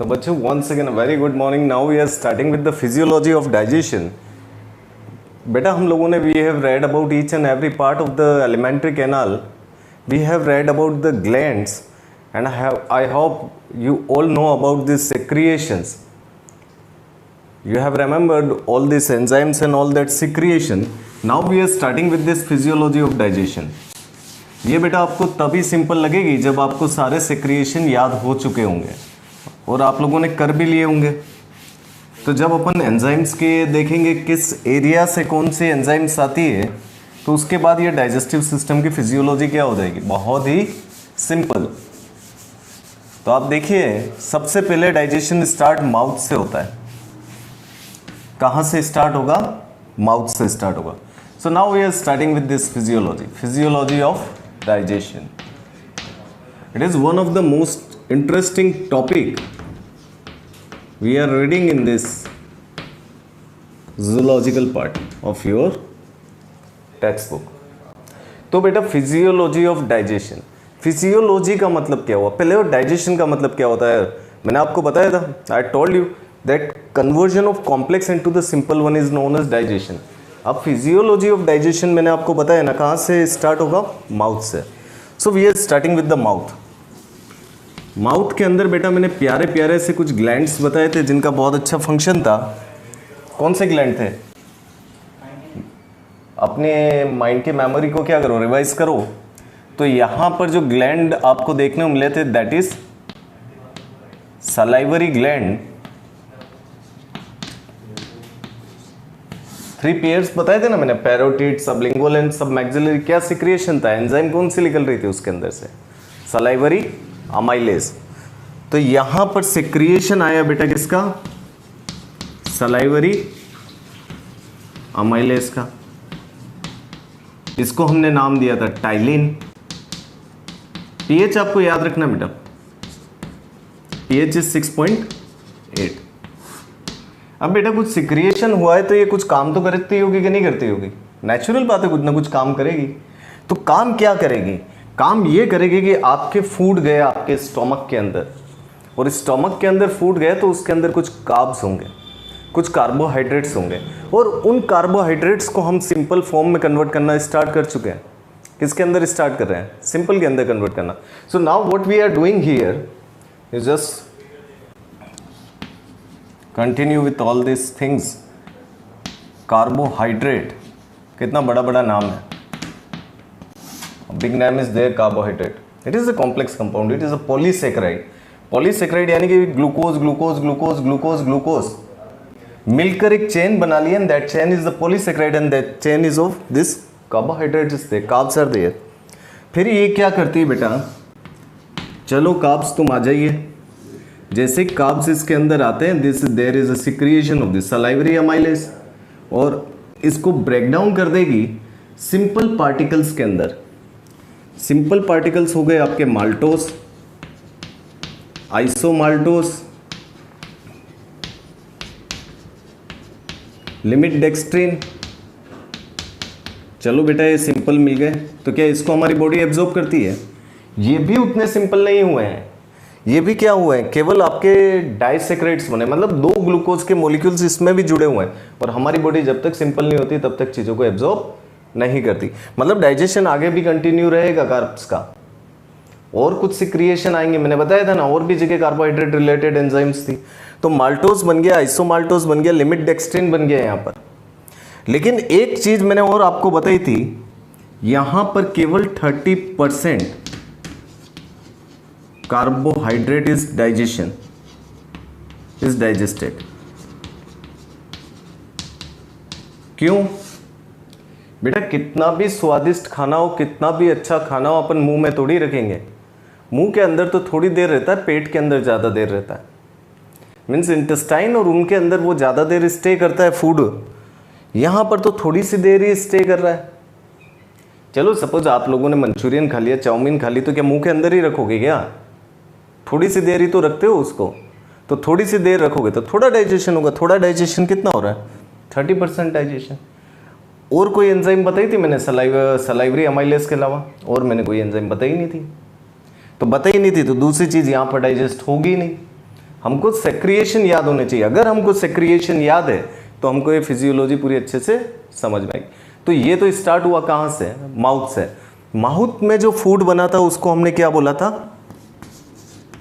तो बच्चों once again a very good morning. Now we are starting with the physiology of digestion. बेटा हम लोगों ने we have read about each and every part of the alimentary canal. We have read about the glands and I hope you all know about these secretions. You have remembered all these enzymes and all that secretion. Now we are starting with this physiology of digestion. ये बेटा आपको तभी simple लगेगी जब आपको सारे सेक्रिएशन याद हो चुके होंगे और आप लोगों ने कर भी लिए होंगे। तो जब अपन एंजाइम्स के देखेंगे किस एरिया से कौन सी एंजाइम्स आती है तो उसके बाद ये डाइजेस्टिव सिस्टम की फिजियोलॉजी क्या हो जाएगी, बहुत ही सिंपल। तो आप देखिए सबसे पहले डाइजेशन स्टार्ट माउथ से होता है। कहाँ से स्टार्ट होगा? माउथ से स्टार्ट होगा। So now we are starting with this physiology of digestion. It is one of the most interesting topic we are reading in this zoological part of your textbook. तो बेटा physiology of digestion, physiology का मतलब क्या हुआ पहले और digestion का मतलब क्या होता है मैंने आपको बताया था। I told you that conversion of complex into the simple one is known as digestion. अब फिजियोलॉजी ऑफ डाइजेशन मैंने आपको बताया ना, कहाँ से स्टार्ट होगा? माउथ से। So we are starting with the mouth. Mouth के अंदर बेटा मैंने प्यारे प्यारे से कुछ ग्लैंड्स बताए थे जिनका बहुत अच्छा फंक्शन था। कौन से ग्लैंड थे? अपने माइंड की मेमोरी को क्या करो, रिवाइज करो। तो यहाँ पर जो ग्लैंड आपको देखने को मिले थे that is salivary gland. 3 pairs बताए थे ना मैंने, पैरोटिड, सबलिंगुअल एंड सबमैक्सिलरी। क्या सिक्रिएशन था? एंजाइम कौन सी निकल रही थी उसके अंदर से? Salivary amylase. तो यहां पर सिक्रिएशन आया बेटा किसका? सलाइवरी अमाइलेज का। इसको हमने नाम दिया था टाइलिन। पीएच आपको याद रखना बेटा, पीएच इज 6.8। अब बेटा कुछ सिक्रिएशन हुआ है तो ये कुछ काम तो करती होगी कि नहीं करती होगी? नेचुरल बात है, कुछ ना कुछ काम करेगी। तो काम क्या करेगी? काम ये करेगी कि आपके फूड गए आपके स्टोमक के अंदर, और स्टोमक के अंदर फूड गए तो उसके अंदर कुछ कार्ब्स होंगे, कुछ कार्बोहाइड्रेट्स होंगे, और उन कार्बोहाइड्रेट्स को हम सिंपल फॉर्म में कन्वर्ट करना स्टार्ट कर चुके हैं। किसके अंदर स्टार्ट कर रहे हैं? सिंपल के अंदर कन्वर्ट करना। So now what we are doing here is just continue with all this things. Carbohydrate कितना बड़ा बड़ा नाम है, big name is there carbohydrate. It is a complex compound, it is a polysaccharide. Polysaccharide यानी कि glucose glucose glucose glucose glucose मिलकर एक chain बना ली, and that chain is the polysaccharide and that chain is of this carbohydrate is there, carbs are there. फिर ये क्या करती है बेटा? चलो कार्ब्स तुम आ जाइए। जैसे कार्ब्स इसके अंदर आते हैं this there is a secretion of this salivary amylase, और इसको ब्रेक डाउन कर देगी सिंपल पार्टिकल्स के अंदर। सिंपल पार्टिकल्स हो गए आपके माल्टोस, आइसोमाल्टोस, लिमिट डेक्सट्रिन। चलो बेटा ये सिंपल मिल गए, तो क्या इसको हमारी बॉडी एब्जॉर्ब करती है? ये भी उतने सिंपल नहीं हुए हैं, ये भी क्या हुए हैं, केवल आपके डाइसेक्रेट्स बने, मतलब 2 ग्लूकोज के मॉलिक्यूल्स इसमें भी जुड़े हुए हैं। और हमारी बॉडी जब तक सिंपल नहीं होती तब तक चीज़ों को एब्जॉर्ब नहीं करती। मतलब डाइजेशन आगे भी कंटिन्यू रहेगा कार्ब्स का, और कुछ सिक्रिएशन आएंगे। मैंने बताया था ना, और भी जगह कार्बोहाइड्रेट रिलेटेड एंजाइम्स थी। तो माल्टोस बन गया, आइसोमाल्टोस बन गया, लिमिट डेक्सट्रिन बन गया यहाँ पर। लेकिन एक चीज़ मैंने और आपको बताई थी, यहाँ पर केवल 30% कार्बोहाइड्रेट इज डाइजेस्टेड। क्यों बेटा? कितना भी स्वादिष्ट खाना हो, कितना भी अच्छा खाना हो, अपन मुंह में थोड़ी रखेंगे। मुंह के अंदर तो थोड़ी देर रहता है, पेट के अंदर ज़्यादा देर रहता है। मीन्स इंटेस्टाइन और उनके अंदर वो ज़्यादा देर स्टे करता है फूड। यहाँ पर तो थोड़ी सी देर ही स्टे कर रहा है। चलो सपोज आप लोगों ने मंचूरियन खा लिया, चाउमीन खा ली, तो क्या मुंह के अंदर ही रखोगे क्या? थोड़ी सी देर ही तो रखते हो उसको। तो थोड़ी सी देर रखोगे तो थोड़ा डाइजेशन होगा। थोड़ा डाइजेशन कितना हो रहा है? 30% डाइजेशन। और कोई एंजाइम बताई थी मैंने सलाइवरी अमाइलेज के अलावा? और मैंने कोई एंजाइम बताई नहीं थी। तो बताई नहीं थी तो दूसरी चीज़ यहाँ पर डाइजेस्ट होगी नहीं। हमको सेक्रिएशन याद होने चाहिए। अगर हमको सेक्रिएशन याद है तो हमको ये फिजियोलॉजी पूरी अच्छे से समझ में आएगी। तो ये तो स्टार्ट हुआ कहाँ से? माउथ से। माउथ में जो फूड बना था उसको हमने क्या बोला था?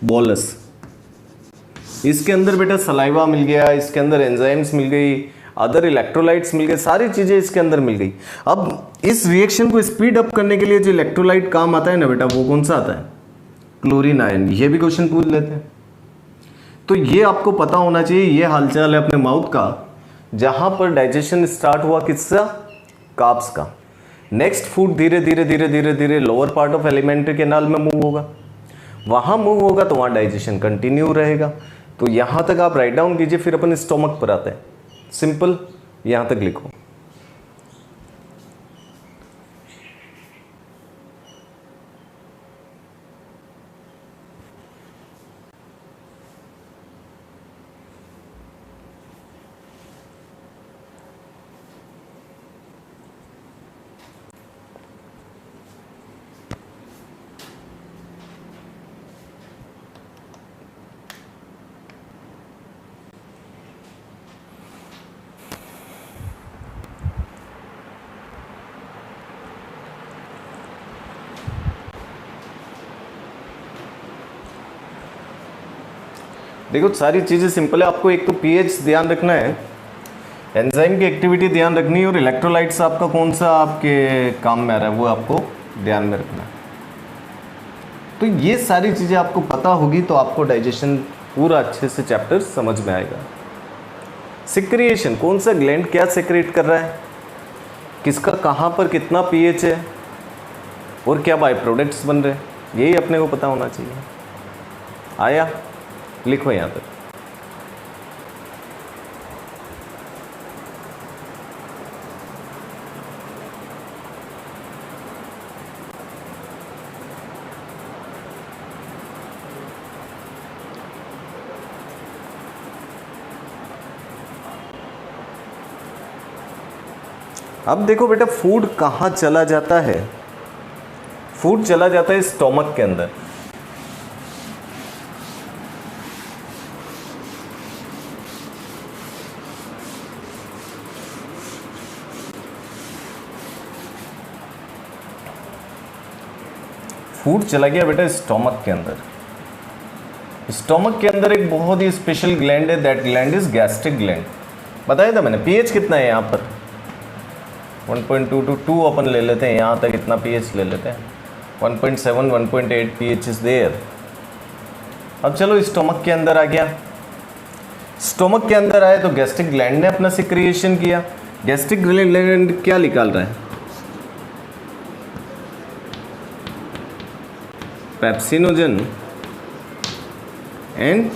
बोलस। इसके अंदर बेटा सलाइवा मिल गया, इसके अंदर एंजाइम्स मिल गई, अदर इलेक्ट्रोलाइट्स मिल गए, सारी चीज़ें इसके अंदर मिल गई। अब इस रिएक्शन को स्पीड अप करने के लिए जो इलेक्ट्रोलाइट काम आता है ना बेटा, वो कौन सा आता है? Chlorine ion. ये भी क्वेश्चन पूछ लेते हैं। तो ये आपको पता होना चाहिए, ये हालचाल है अपने माउथ का, जहाँ पर डाइजेशन स्टार्ट हुआ किसका? कार्ब्स का। नेक्स्ट फूड धीरे धीरे धीरे धीरे धीरे lower part of alimentary canal में मूव होगा, वहाँ मूव होगा तो वहाँ डाइजेशन कंटिन्यू रहेगा। तो यहाँ तक आप राइट डाउन कीजिए, फिर अपन स्टोमक पर आते हैं। सिंपल, यहाँ तक लिखो। देखो सारी चीज़ें सिंपल है। आपको एक तो पीएच ध्यान रखना है, एंजाइम की एक्टिविटी ध्यान रखनी है, और इलेक्ट्रोलाइट्स आपका कौन सा आपके काम में आ रहा है वो आपको ध्यान में रखना है। तो ये सारी चीज़ें आपको पता होगी तो आपको डाइजेशन पूरा अच्छे से चैप्टर समझ में आएगा। सिक्रिएशन, कौन सा ग्लैंड क्या सेक्रेट कर रहा है, किसका कहाँ पर कितना पीएच है, और क्या बाय प्रोडक्ट्स बन रहे हैं, यही अपने को पता होना चाहिए। आया? लिखो यहाँ पर। अब देखो बेटा, फूड कहाँ चला जाता है? फूड चला जाता है स्टोमक के अंदर। फूड चला गया बेटा स्टोमक के अंदर। स्टोमक के अंदर एक बहुत ही स्पेशल ग्लैंड है, that gland is gastric gland. बताया था मैंने। पीएच कितना है यहाँ पर? 1.2 to 2 अपन ले लेते हैं, यहाँ तक इतना पीएच ले लेते हैं। 1.7 1.8 पीएच इज देयर। अब चलो स्टोमक के अंदर आ गया। स्टोमक के अंदर आए तो गैस्ट्रिक ग्लैंड ने अपना सिक्रिएशन किया। गैस्ट्रिक ग्लैंड क्या निकाल रहा है? Pepsinogen and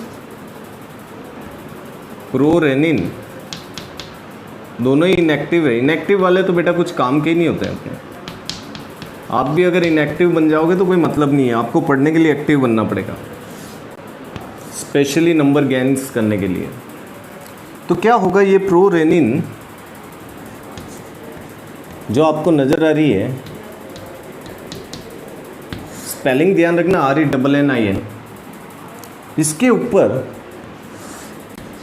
prorennin. दोनों ही इनएक्टिव है। इनएक्टिव वाले तो बेटा कुछ काम के ही नहीं होते हैं अपने। आप भी अगर इनएक्टिव बन जाओगे तो कोई मतलब नहीं है, आपको पढ़ने के लिए एक्टिव बनना पड़ेगा, स्पेशली नंबर गेन्स करने के लिए। तो क्या होगा, ये प्रोरेनिन जो आपको नज़र आ रही है, स्पेलिंग ध्यान रखना, RENNIN। इसके ऊपर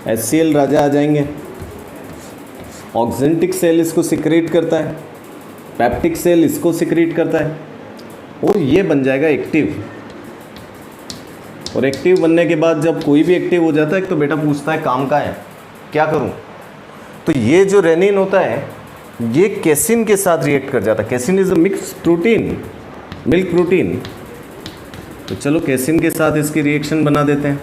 HCl राजा आ जाएंगे। ऑक्जेंटिक सेल इसको सिक्रेट करता है, पेप्टिक सेल इसको सिक्रेट करता है, और ये बन जाएगा एक्टिव। और एक्टिव बनने के बाद जब कोई भी एक्टिव हो जाता है तो बेटा पूछता है काम का है, क्या करूं? तो ये जो रेनिन होता है ये कैसिन के साथ रिएक्ट कर जाता है। Casein is a mix protein, milk protein. तो चलो कैसिन के साथ इसकी रिएक्शन बना देते हैं,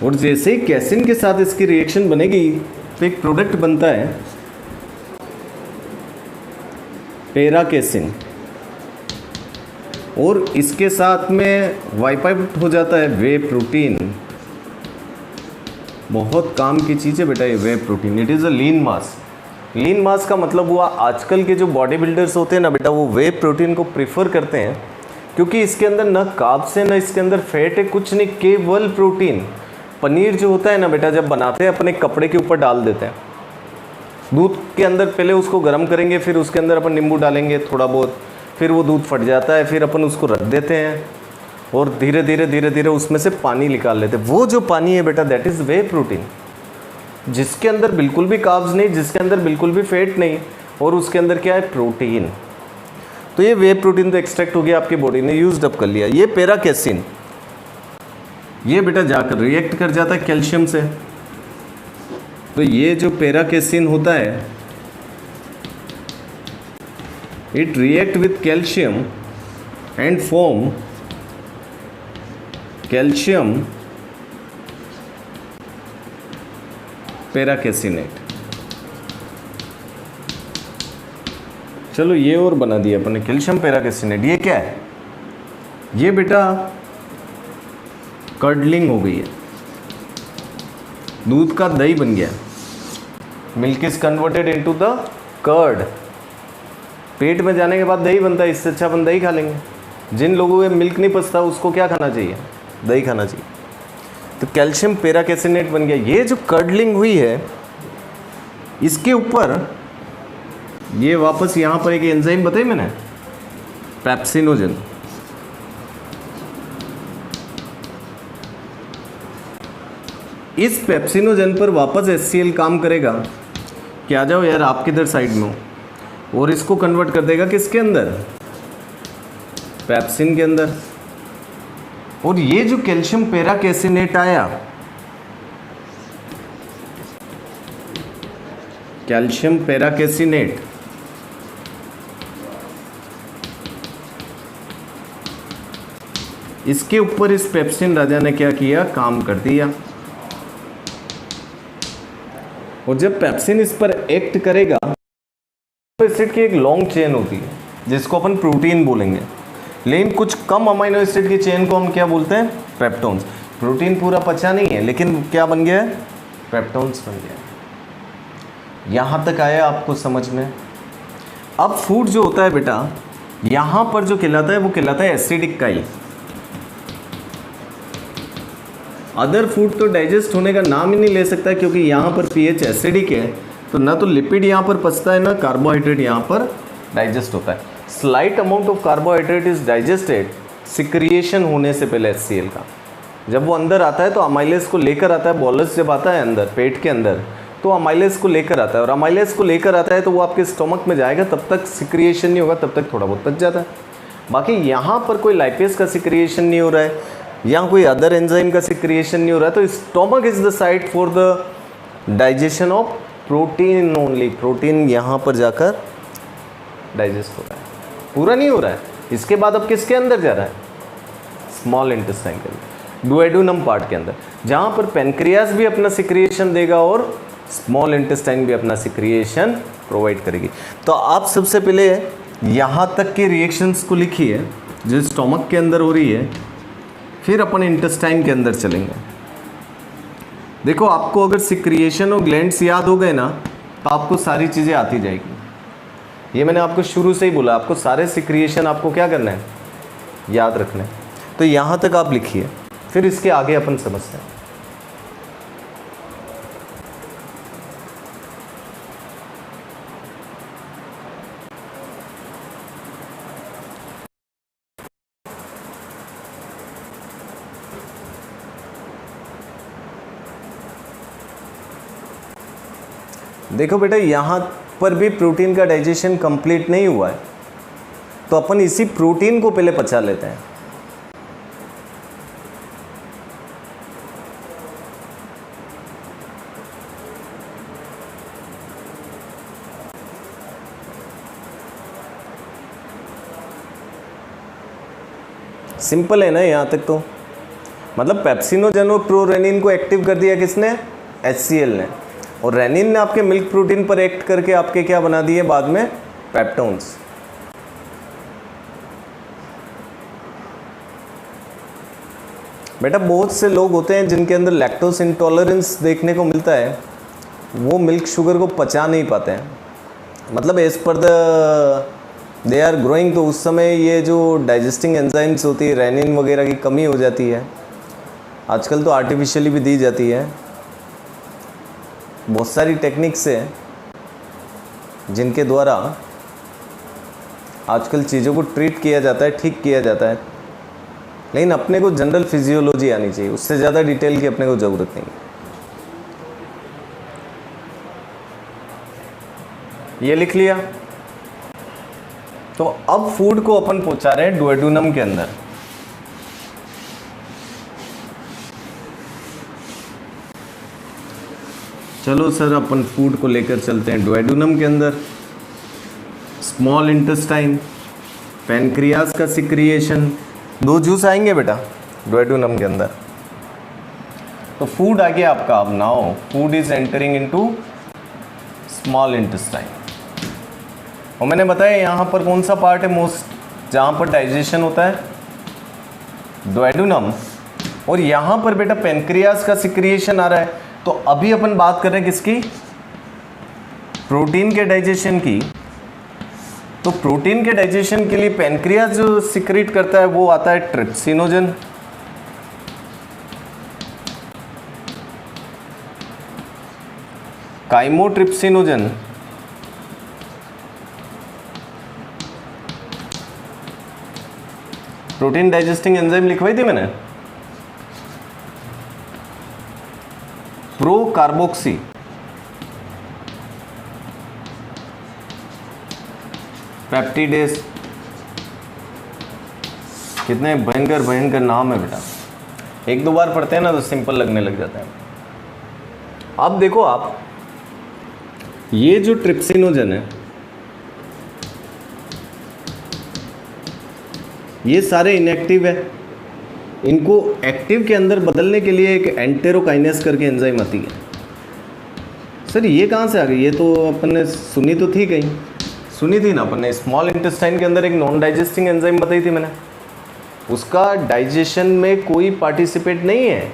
और जैसे ही कैसिन के साथ इसकी रिएक्शन बनेगी तो एक प्रोडक्ट बनता है पेरा कैसिन, और इसके साथ में वाइप आउट हो जाता है वे प्रोटीन। बहुत काम की चीज़ है बेटा ये वे प्रोटीन। इट इज़ अ लीन मास। लीन मास का मतलब हुआ आजकल के जो बॉडी बिल्डर्स होते हैं ना बेटा, वो वे प्रोटीन को प्रेफर करते हैं, क्योंकि इसके अंदर न कार्ब्स है न इसके अंदर फैट है, कुछ नहीं, केवल प्रोटीन। पनीर जो होता है ना बेटा, जब बनाते हैं अपने कपड़े के ऊपर डाल देते हैं, दूध के अंदर पहले उसको गर्म करेंगे, फिर उसके अंदर अपन नींबू डालेंगे थोड़ा बहुत, फिर वो दूध फट जाता है, फिर अपन उसको रख देते हैं, और धीरे धीरे उसमें से पानी निकाल लेते। वो जो पानी है बेटा दैट इज़ वे प्रोटीन, जिसके अंदर बिल्कुल भी कार्ब्स नहीं, जिसके अंदर बिल्कुल भी फैट नहीं, और उसके अंदर क्या है, प्रोटीन। तो ये वे प्रोटीन तो एक्सट्रैक्ट हो गया, आपकी बॉडी ने यूज्ड अप कर लिया। ये पैरा कैसीन, ये बेटा जाकर रिएक्ट कर जाता है कैल्शियम से। तो ये जो पैरा कैसीन होता है it react with calcium and form calcium paracaseinate. चलो ये और बना दिया अपने कैल्शियम पैराकेसिनेट। ये क्या है, ये बेटा कर्डलिंग हो गई है, दूध का दही बन गया। Milk is converted into the curd. पेट में जाने के बाद दही बनता है, इससे अच्छा अपन दही खा लेंगे। जिन लोगों में मिल्क नहीं पचता उसको क्या खाना चाहिए, दही खाना चाहिए। तो कैल्शियम पैराकेसिनेट बन गया। ये जो कर्डलिंग हुई है इसके ऊपर ये वापस यहाँ पर एक एंजाइम बताई मैंने, पेप्सिनोजन। इस पेप्सिनोजन पर वापस HCl काम करेगा कि आ जाओ यार आप किधर साइड में हो, और इसको कन्वर्ट कर देगा किसके अंदर, पेप्सिन के अंदर। और ये जो कैल्शियम पैराकेसिनेट आया, कैल्शियम पैराकेसिनेट, इसके ऊपर इस पेप्सिन राजा ने क्या किया, काम कर दिया। और जब पेप्सिन इस पर एक्ट करेगा तो एसिड की एक लॉन्ग चेन होती है जिसको अपन प्रोटीन बोलेंगे, लेकिन कुछ कम अमीनो एसिड की चेन को हम क्या बोलते हैं, पेप्टोन्स। प्रोटीन पूरा पचा नहीं है लेकिन क्या बन गया है, पेप्टोन्स बन गया। यहाँ तक आया आपको समझ में। अब फूड जो होता है बेटा यहाँ पर जो कहलाता है वो कहलाता है एसिडिक काइल। अदर फूड तो डाइजेस्ट होने का नाम ही नहीं ले सकता क्योंकि यहाँ पर पीएच एसिडिक है, तो ना तो लिपिड यहाँ पर पचता है ना कार्बोहाइड्रेट यहाँ पर डाइजेस्ट होता है। Slight amount of carbohydrate is digested secretion होने से पहले HCl का। जब वो अंदर आता है तो अमाइलेज को लेकर आता है, बॉलस जब आता है अंदर पेट के अंदर तो अमाइलेज को लेकर आता है, और अमाइलेज को लेकर आता है तो वो आपके स्टोमक में जाएगा, तब तक सिक्रिएशन नहीं होगा, तब तक थोड़ा बहुत पच जाता है। बाकी यहाँ पर कोई लाइपेज का सिक्रिएशन नहीं हो रहा है, यहाँ कोई अदर एंजाइम का सिक्रिएशन नहीं हो रहा है, तो stomach is the site for the digestion of protein only. Protein यहाँ पर जाकर डाइजेस्ट हो रहा है, पूरा नहीं हो रहा है। इसके बाद अब किसके अंदर जा रहा है, स्मॉल इंटेस्टाइन के अंदर, डुओडेनम पार्ट के अंदर, जहाँ पर पेनक्रियास भी अपना सिक्रिएशन देगा और स्मॉल इंटेस्टाइन भी अपना सिक्रिएशन प्रोवाइड करेगी। तो आप सबसे पहले यहाँ तक के रिएक्शंस को लिखिए जो स्टोमक के अंदर हो रही है, फिर अपन इंटेस्टाइन के अंदर चलेंगे। देखो आपको अगर सिक्रिएशन और ग्लैंड्स याद हो गए ना तो आपको सारी चीज़ें आती जाएगी। ये मैंने आपको शुरू से ही बोला, आपको सारे सिक्रिएशन आपको क्या करना है, याद रखना है। तो यहाँ तक आप लिखिए, फिर इसके आगे अपन समझते हैं। देखो बेटा यहाँ पर भी प्रोटीन का डाइजेशन कंप्लीट नहीं हुआ है, तो अपन इसी प्रोटीन को पहले पचा लेते हैं। सिंपल है ना यहाँ तक तो, मतलब पेप्सिनोजन और प्रोरेनिन को एक्टिव कर दिया किसने, HCl ने, और रेनिन ने आपके मिल्क प्रोटीन पर एक्ट करके आपके क्या बना दिए बाद में, पेप्टोन्स। बेटा बहुत से लोग होते हैं जिनके अंदर लैक्टोज इंटॉलरेंस देखने को मिलता है, वो मिल्क शुगर को पचा नहीं पाते हैं, मतलब as per the they are growing, तो उस समय ये जो डाइजेस्टिंग एंजाइम्स होती है रेनिन वगैरह की कमी हो जाती है। आजकल तो आर्टिफिशियली भी दी जाती है, बहुत सारी टेक्निक्स है जिनके द्वारा आजकल चीज़ों को ट्रीट किया जाता है, ठीक किया जाता है। लेकिन अपने को जनरल फिजियोलॉजी आनी चाहिए, उससे ज़्यादा डिटेल की अपने को ज़रूरत नहीं। ये लिख लिया। तो अब फूड को अपन पहुंचा रहे हैं डुओडेनम के अंदर। चलो सर, अपन फूड को लेकर चलते हैं डुओडेनम के अंदर। स्मॉल इंटेस्टाइन, पैनक्रियाज का सिक्रिएशन, दो जूस आएंगे बेटा डुओडेनम के अंदर। तो फूड आ गया आपका। अब now food is entering into small intestine. और मैंने बताया यहाँ पर कौन सा पार्ट है मोस्ट जहाँ पर डाइजेशन होता है, डुओडेनम। और यहाँ पर बेटा पैनक्रियाज का सिक्रिएशन आ रहा है। तो अभी अपन बात कर रहे हैं किसकी, प्रोटीन के डाइजेशन की। तो प्रोटीन के डाइजेशन के लिए पैनक्रियाज जो सिक्रीट करता है वो आता है trypsinogen. Chymotrypsinogen, protein digesting enzyme लिखवाई थी मैंने, प्रो कार्बोक्सी, पेप्टिडेस। कितने भयंकर भयंकर नाम है बेटा, एक दो बार पढ़ते हैं ना तो सिंपल लगने लग जाता है। अब देखो आप, ये जो ट्रिप्सिनोजन है ये सारे इनएक्टिव है। इनको एक्टिव के अंदर बदलने के लिए एक एंटेरोकाइनेस करके एंजाइम आती है। सर ये कहाँ से आ गई, ये तो अपन ने सुनी तो थी, कहीं सुनी थी ना अपन ने। स्मॉल इंटेस्टाइन के अंदर एक नॉन डाइजेस्टिंग एंजाइम बताई थी मैंने, उसका डाइजेशन में कोई पार्टिसिपेट नहीं है।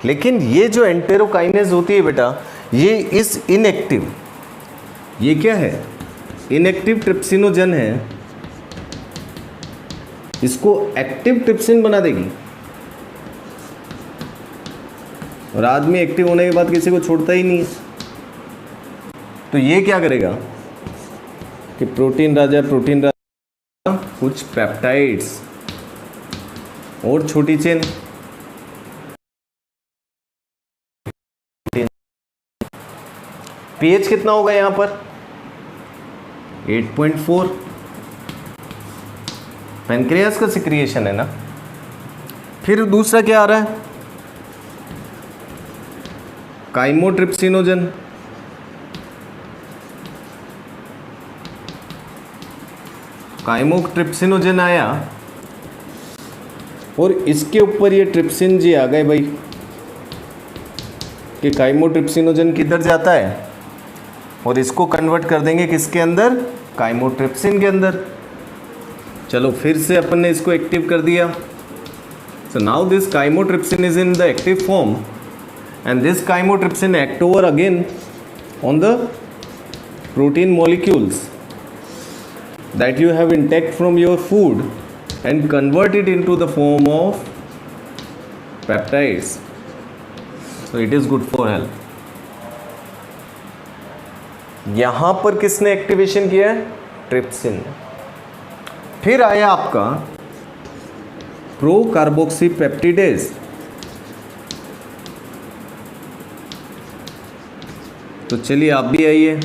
लेकिन ये जो एंटेरोकाइनेस होती है बेटा, ये इस इनएक्टिव, ये क्या है, इनएक्टिव ट्रिप्सिनोजन है, इसको एक्टिव ट्रिप्सिन बना देगी। और आदमी एक्टिव होने के बाद किसी को छोड़ता ही नहीं है। तो ये क्या करेगा कि प्रोटीन राजा कुछ पेप्टाइड्स और छोटी चेन, पीएच कितना होगा यहां पर 8.4। पैनक्रियास का सिक्रिएशन है ना। फिर दूसरा क्या आ रहा है, काइमोट्रिप्सिनोजन। काइमोट्रिप्सिनोजन आया और इसके ऊपर ये ट्रिप्सिन जी आ गए भाई, कि काइमोट्रिप्सिनोजन किधर जाता है और इसको कन्वर्ट कर देंगे किसके अंदर, काइमोट्रिप्सिन के अंदर। चलो फिर से अपन ने इसको एक्टिव कर दिया। So now this chymotrypsin is in the active form and this chymotrypsin act over again on the protein molecules that you have intake from your food and convert it into the form of peptides. So it is good for health. यहां पर किसने activation किया है, trypsin. फिर आया आपका pro carboxy peptidase. तो चलिए आप भी आइए,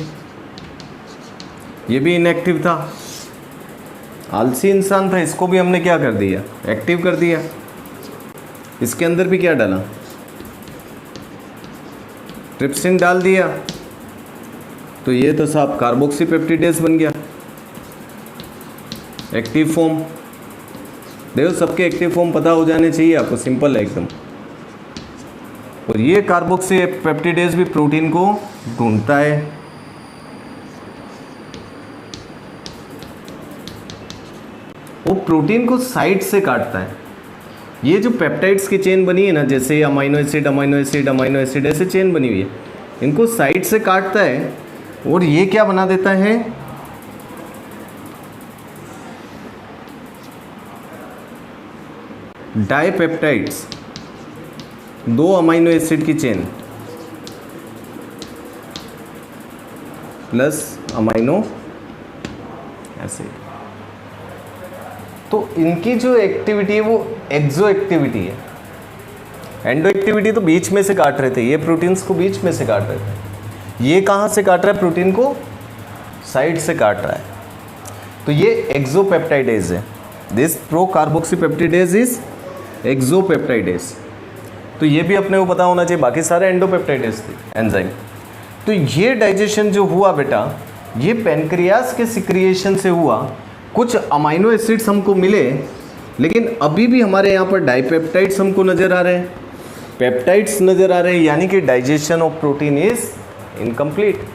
ये भी इनएक्टिव था, आलसी इंसान था, इसको भी हमने क्या कर दिया, एक्टिव कर दिया। इसके अंदर भी क्या डाला, ट्रिप्सिन डाल दिया। तो ये तो साहब कार्बोक्सी पेप्टिडेज बन गया, एक्टिव फॉर्म। देखो सबके एक्टिव फॉर्म पता हो जाने चाहिए आपको, सिंपल है एकदम। और ये कार्बोक्सी पेप्टिडेज भी प्रोटीन को ढूंढता है। वो प्रोटीन को साइड से काटता है। ये जो पेप्टाइड्स की चेन बनी है ना, जैसे amino acid amino acid amino acid ऐसे चेन बनी हुई है, इनको साइड से काटता है और ये क्या बना देता है, डाइपेप्टाइड्स, दो अमाइनो एसिड की चेन प्लस अमाइनो एसिड। तो इनकी जो एक्टिविटी है वो एक्सो एक्टिविटी है। एंडो एक्टिविटी तो बीच में से काट रहे थे, ये प्रोटीन्स को बीच में से काट रहे थे। ये कहाँ से काट रहा है? प्रोटीन को साइड से काट रहा है। तो ये एक्सोपेप्टाइडेज है। This pro carboxypeptidase is exopeptidase. तो ये भी अपने को पता होना चाहिए, बाकी सारे एंडोपेप्टाइडेज थे एंजाइम। तो ये डाइजेशन जो हुआ बेटा, ये पैनक्रियास के सिक्रिएशन से हुआ। कुछ अमाइनो एसिड्स हमको मिले, लेकिन अभी भी हमारे यहाँ पर डाइपेप्टाइड्स हमको नज़र आ रहे हैं, पेप्टाइड्स नज़र आ रहे हैं, यानी कि digestion of protein is incomplete.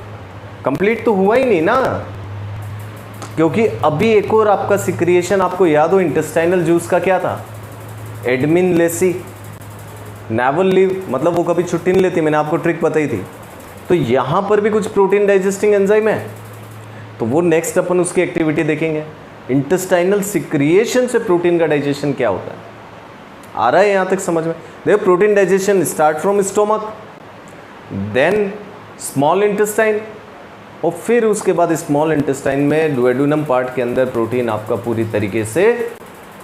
Complete तो हुआ ही नहीं ना, क्योंकि अभी एक और आपका सिक्रिएशन आपको याद हो, इंटेस्टाइनल जूस का क्या था? एडमिन लेसी नेवल लीव, मतलब वो कभी छुट्टी नहीं लेती, मैंने आपको ट्रिक बताई थी। तो यहाँ पर भी कुछ प्रोटीन डाइजेस्टिंग एंजाइम है, तो वो नेक्स्ट अपन उसकी एक्टिविटी देखेंगे। इंटेस्टाइनल सिक्रिएशन से प्रोटीन का डाइजेशन क्या होता है, आ रहा है यहाँ तक समझ में? देखो, protein digestion start from stomach, then small intestine, और फिर उसके बाद स्मॉल इंटेस्टाइन में डुओडेनम पार्ट के अंदर प्रोटीन आपका पूरी तरीके से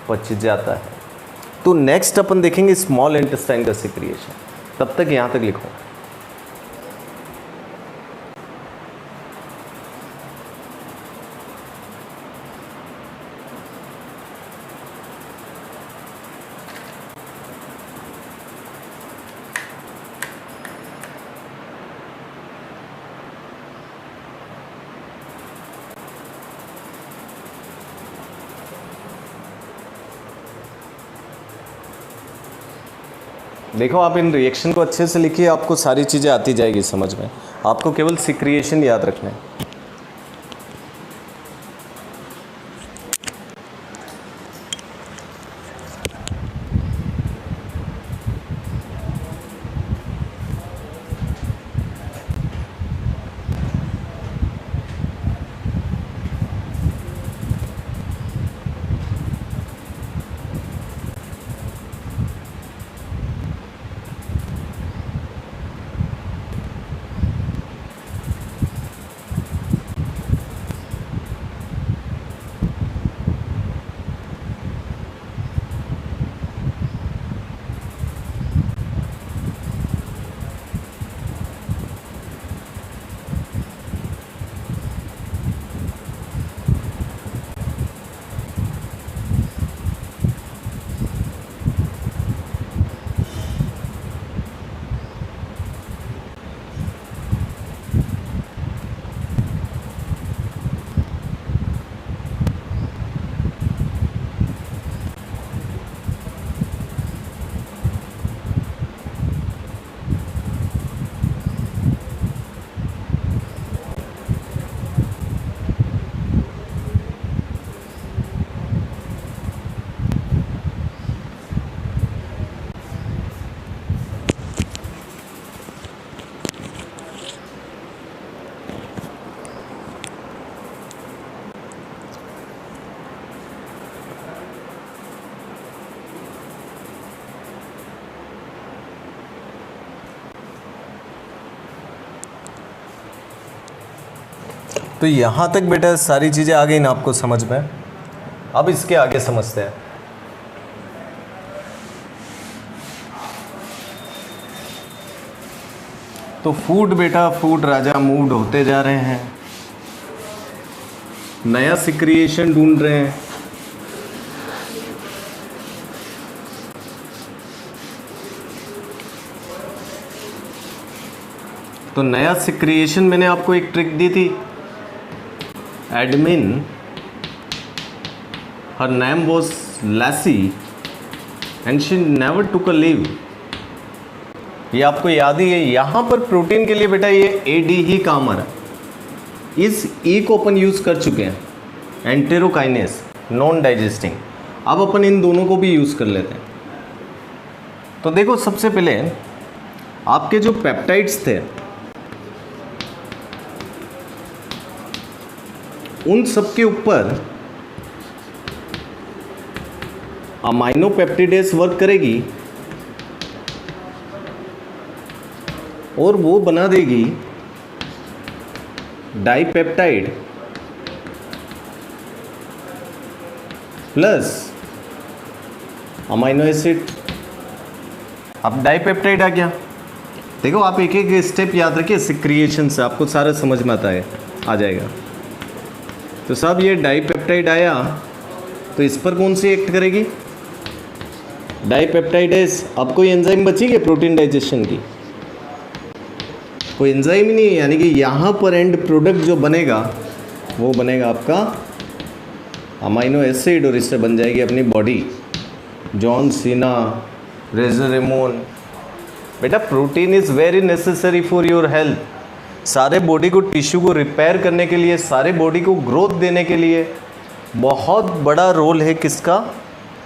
पच जाता है। तो नेक्स्ट अपन देखेंगे स्मॉल इंटेस्टाइन का सिक्रिएशन। तब तक यहाँ तक लिखो। देखो, आप इन रिएक्शन को अच्छे से लिखिए, आपको सारी चीज़ें आती जाएगी समझ में। आपको केवल सिक्रिएशन याद रखना है। तो यहाँ तक बेटा सारी चीज़ें आ गई ना आपको समझ में। अब इसके आगे समझते हैं। तो फूड बेटा, फूड राजा मूव्ड होते जा रहे हैं, नया सिक्रिएशन ढूंढ रहे हैं। तो नया सिक्रिएशन मैंने आपको एक ट्रिक दी थी, admin, her name was Lassie and she never took a leave। ये आपको याद ही है। यहाँ पर प्रोटीन के लिए बेटा ये एडी ही काम आ रहा है। इस ई को अपन यूज़ कर चुके हैं, एंटेरोकाइनेस, नॉन डाइजेस्टिंग। अब अपन इन दोनों को भी यूज़ कर लेते हैं। तो देखो, सबसे पहले आपके जो पेप्टाइड्स थे उन सब के ऊपर अमाइनो पेप्टिडेज वर्क करेगी और वो बना देगी डाइपेप्टाइड प्लस अमाइनो एसिड। अब डाइपेप्टाइड आ गया। देखो आप एक एक स्टेप याद रखिए, सिक्रिएशन से आपको सारा समझ में आता है, आ जाएगा। तो साहब ये डाइपेप्टाइड आया तो इस पर कौन सी एक्ट करेगी? डाइपेप्टाइडेज। अब कोई एंजाइम बचेगी प्रोटीन डाइजेशन की? कोई एंजाइम ही नहीं है, यानी कि यहाँ पर एंड प्रोडक्ट जो बनेगा वो बनेगा आपका अमाइनो एसिड, और इससे बन जाएगी अपनी body. John Cena, Razor Ramon. बेटा protein is very necessary for your health. सारे बॉडी को, टिश्यू को रिपेयर करने के लिए, सारे बॉडी को ग्रोथ देने के लिए बहुत बड़ा रोल है किसका?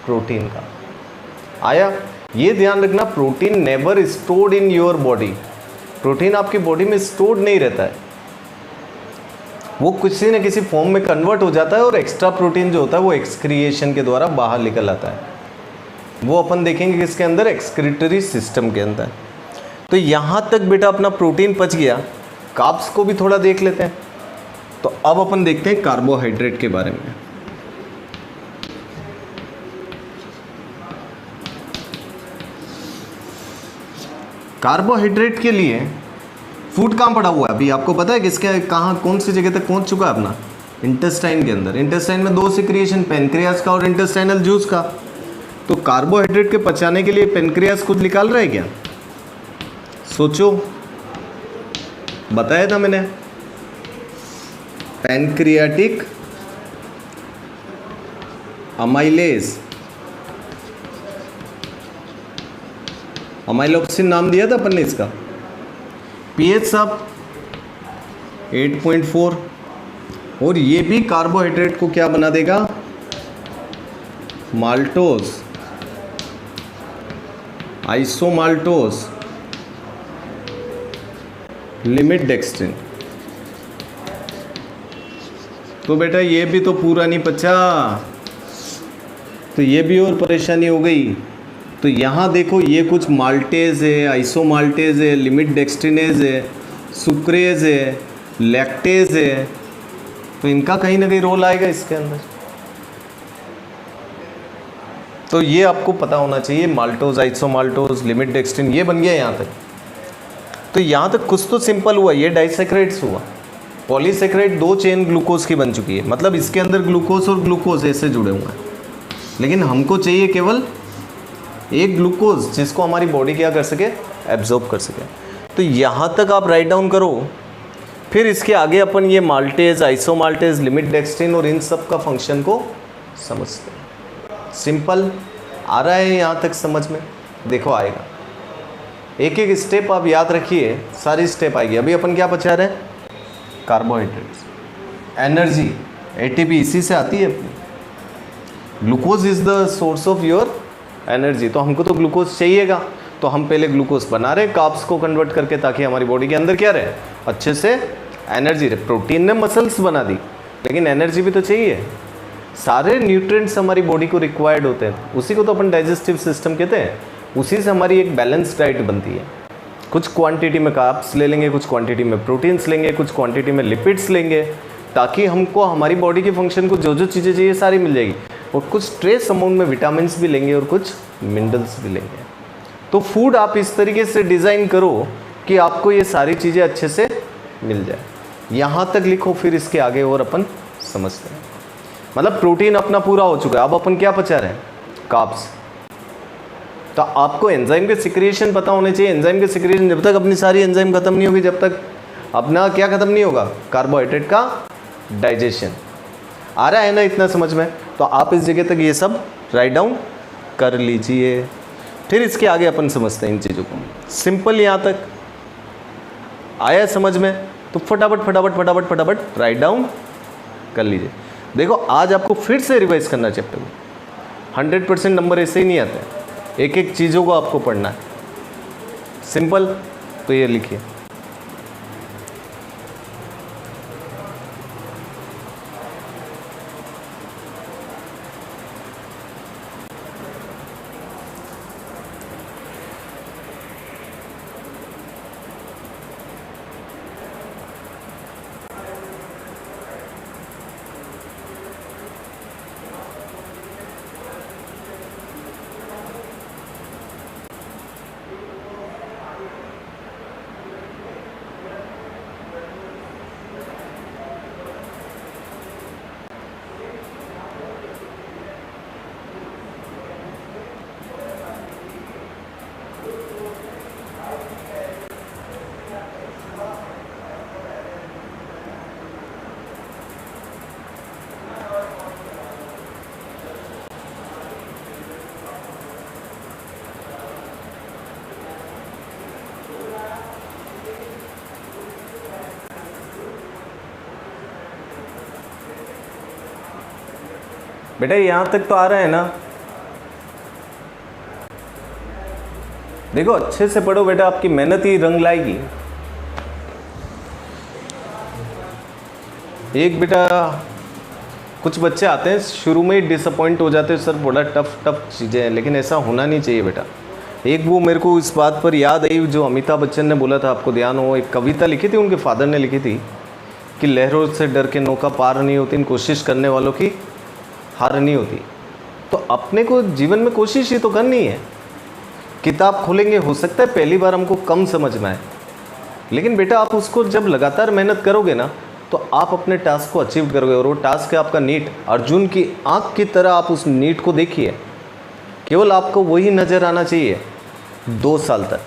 प्रोटीन का। आया? ये ध्यान रखना, protein never stored in your body. Protein आपकी बॉडी में स्टोर्ड नहीं रहता है, वो किसी न किसी फॉर्म में कन्वर्ट हो जाता है, और एक्स्ट्रा प्रोटीन जो होता है वो एक्सक्रिएशन के द्वारा बाहर निकल आता है। वो अपन देखेंगे किसके अंदर? एक्सक्रीटरी सिस्टम के अंदर। तो यहाँ तक बेटा अपना प्रोटीन पच गया। कार्ब्स को भी थोड़ा देख लेते हैं। तो अब अपन देखते हैं कार्बोहाइड्रेट के बारे में। कार्बोहाइड्रेट के लिए फूड कहाँ पड़ा हुआ है? अभी आपको पता है किसके कहाँ कौन सी जगह तक पहुँच चुका है अपना? इंटेस्टाइन के अंदर। इंटेस्टाइन में दो सिक्रिएशन, पेनक्रियास का और इंटेस्टाइनल जूस का। तो कार्बोहाइड्रेट के पचाने के लिए पेनक्रियास खुद निकाल रहा है क्या? सोचो, बताया था मैंने, पैनक्रियाटिक अमाइलेज, अमाइलोक्सिन नाम दिया था अपन ने इसका। पीएच साहब 8.4। और ये भी कार्बोहाइड्रेट को क्या बना देगा? Maltose, isomaltose, limit dextrin. तो बेटा ये भी तो पूरा नहीं पचा, तो ये भी और परेशानी हो गई। तो यहाँ देखो, ये कुछ माल्टेज है, आइसोमाल्टेज है, लिमिट डेक्स्ट्रिनेज है, सुक्रेज है, लैक्टेज है। तो इनका कहीं ना कहीं रोल आएगा इसके अंदर। तो ये आपको पता होना चाहिए, माल्टोज, आइसोमाल्टोज, लिमिट डेक्स्ट्रिन, ये बन गया यहाँ तक। तो यहाँ तक कुछ तो सिंपल हुआ, ये डाइसैकराइड्स हुआ। पॉलीसैकराइड दो चेन ग्लूकोज की बन चुकी है, मतलब इसके अंदर ग्लूकोज और ग्लूकोज ऐसे जुड़े हुए हैं। लेकिन हमको चाहिए केवल एक ग्लूकोज, जिसको हमारी बॉडी क्या कर सके? एब्जॉर्ब कर सके। तो यहाँ तक आप राइट डाउन करो। फिर इसके आगे अपन ये माल्टेज, आइसोमाल्टेज, लिमिट डेक्स्ट्रिन और इन सब का फंक्शन को समझते हैं। सिंपल आ रहा है यहाँ तक समझ में? देखो आएगा, एक एक स्टेप आप याद रखिए, सारी स्टेप आएगी। अभी अपन क्या बचा रहे हैं? कार्बोहाइड्रेट्स, एनर्जी, एटीपी इसी से आती है अपनी। Glucose is the source of your energy. तो हमको तो ग्लूकोज चाहिएगा, तो हम पहले ग्लूकोज बना रहे कार्ब्स को कन्वर्ट करके, ताकि हमारी बॉडी के अंदर क्या रहे? अच्छे से एनर्जी रहे। प्रोटीन ने मसल्स बना दी, लेकिन एनर्जी भी तो चाहिए। सारे न्यूट्रिएंट्स हमारी बॉडी को रिक्वायर्ड होते हैं, उसी को तो अपन डाइजेस्टिव सिस्टम कहते हैं। उसी से हमारी एक बैलेंस डाइट बनती है। कुछ क्वांटिटी में कार्ब्स ले लेंगे, कुछ क्वांटिटी में प्रोटीन्स लेंगे, कुछ क्वांटिटी में लिपिड्स लेंगे, ताकि हमको हमारी बॉडी के फंक्शन को जो जो चीज़ें चाहिए सारी मिल जाएगी। और कुछ ट्रेस अमाउंट में विटामिन्स भी लेंगे और कुछ मिनरल्स भी लेंगे। तो फूड आप इस तरीके से डिज़ाइन करो कि आपको ये सारी चीज़ें अच्छे से मिल जाए। यहाँ तक लिखो, फिर इसके आगे और अपन समझते हैं। मतलब प्रोटीन अपना पूरा हो चुका है, अब अपन क्या बचा रहे हैं? कार्ब्स। तो आपको एंजाइम के सिक्रिएशन पता होने चाहिए। एंजाइम के सिक्रिएशन जब तक अपनी सारी एंजाइम खत्म नहीं होगी, जब तक अपना क्या खत्म नहीं होगा? कार्बोहाइड्रेट का डाइजेशन। आ रहा है ना इतना समझ में? तो आप इस जगह तक ये सब राइट डाउन कर लीजिए। फिर इसके आगे अपन समझते हैं इन चीज़ों को। सिंपल यहाँ तक आया समझ में? तो फटाफट फटाफट फटाफट फटाफट राइट डाउन कर लीजिए। देखो आज आपको फिर से रिवाइज करना चैप्टर को। 100% नंबर ऐसे ही नहीं आते हैं, एक एक चीज़ों को आपको पढ़ना है। सिंपल, तो ये लिखिए, बेटा यहाँ तक तो आ रहा है ना? देखो अच्छे से पढ़ो बेटा, आपकी मेहनत ही रंग लाएगी। एक बेटा कुछ बच्चे आते हैं शुरू में ही डिसअपॉइंट हो जाते हैं, सर बड़ा टफ चीज़ें हैं, लेकिन ऐसा होना नहीं चाहिए बेटा। एक वो मेरे को इस बात पर याद आई जो अमिताभ बच्चन ने बोला था, आपको ध्यान हो, एक कविता लिखी थी उनके फादर ने लिखी थी कि लहरों से डर के नौका पार नहीं होती, इन कोशिश करने वालों की हार नहीं होती। तो अपने को जीवन में कोशिश ही तो करनी है। किताब खोलेंगे, हो सकता है पहली बार हमको कम समझ में आए, लेकिन बेटा आप उसको जब लगातार मेहनत करोगे ना तो आप अपने टास्क को अचीव करोगे। और वो टास्क है आपका नीट। अर्जुन की आंख की तरह आप उस नीट को देखिए, केवल आपको वही नज़र आना चाहिए 2 साल तक।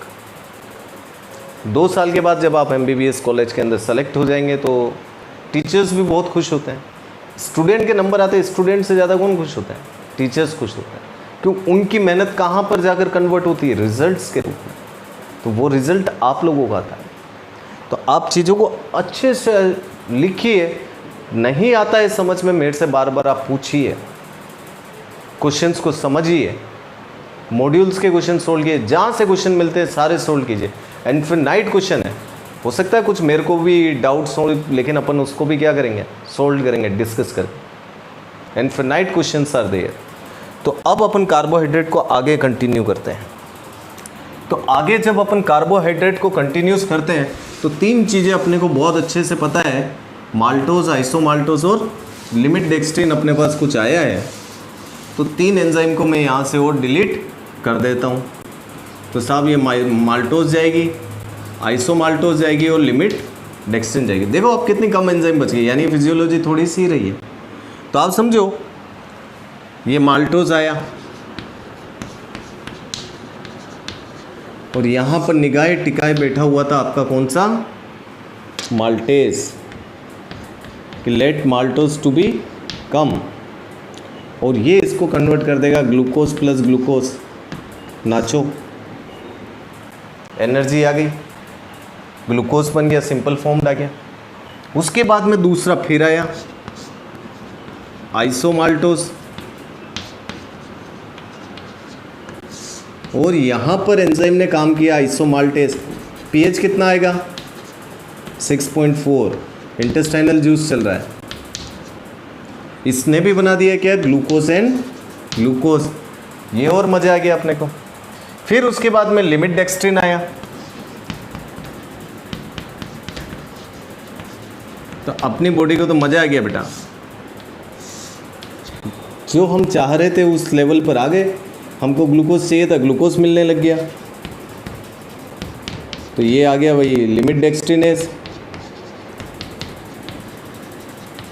2 साल के बाद जब आप MBBS कॉलेज के अंदर सेलेक्ट हो जाएंगे तो टीचर्स भी बहुत खुश होते हैं। स्टूडेंट के नंबर आते हैं, स्टूडेंट से ज़्यादा कौन खुश होता है? टीचर्स खुश होते हैं, क्यों? उनकी मेहनत कहाँ पर जाकर कन्वर्ट होती है? रिजल्ट्स के रूप में। तो वो रिज़ल्ट आप लोगों का आता है। तो आप चीज़ों को अच्छे से लिखिए, नहीं आता है समझ में, मेरे से बार बार आप पूछिए, क्वेश्चंस को समझिए, मॉड्यूल्स के क्वेश्चन सोल्व कीजिए, जहाँ से क्वेश्चन मिलते हैं सारे सोल्व कीजिए। इनफिनाइट क्वेश्चन है, हो सकता है कुछ मेरे को भी डाउट्स हो, लेकिन अपन उसको भी क्या करेंगे? सोल्व करेंगे, डिस्कस करेंगे। Infinite questions are there. तो अब अपन कार्बोहाइड्रेट को आगे कंटिन्यू करते हैं। तो आगे जब अपन कार्बोहाइड्रेट को कंटिन्यूस करते हैं तो 3 चीज़ें अपने को बहुत अच्छे से पता है, माल्टोज, आइसोमाल्टोज और लिमिट डेक्स्ट्रिन अपने पास कुछ आया है। तो 3 एंजाइम को मैं यहाँ से और डिलीट कर देता हूँ। तो साहब ये माल्टोज जाएगी, आइसोमाल्टोज जाएगी और लिमिट डेक्स्ट्रिन जाएगी। देखो अब कितनी कम एंजाइम बच गई, यानी फिजियोलॉजी थोड़ी सी रही है। तो आप समझो, ये माल्टोज आया और यहाँ पर निगाहे टिकाए बैठा हुआ था आपका कौन सा? माल्टेज, कि लेट माल्टोज टू बी कम, और ये इसको कन्वर्ट कर देगा ग्लूकोज प्लस ग्लूकोज, नाचो, एनर्जी आ गई, ग्लूकोज बन गया, सिंपल फॉर्म आ गया। उसके बाद में दूसरा फिर आया आइसोमाल्टोज, और यहाँ पर एंजाइम ने काम किया आइसोमाल्टेज। पीएच कितना आएगा? 6.4। इंटेस्टाइनल जूस चल रहा है, इसने भी बना दिया क्या? Glucose and glucose. ये और मजा आ गया अपने को। फिर उसके बाद में लिमिट डेक्स्ट्रिन आया। तो अपनी बॉडी को तो मजा आ गया बेटा, जो हम चाह रहे थे उस लेवल पर आ गए। हमको ग्लूकोज चाहिए था, ग्लूकोज मिलने लग गया। तो ये आ गया वही लिमिट डेक्स्ट्रिनेज,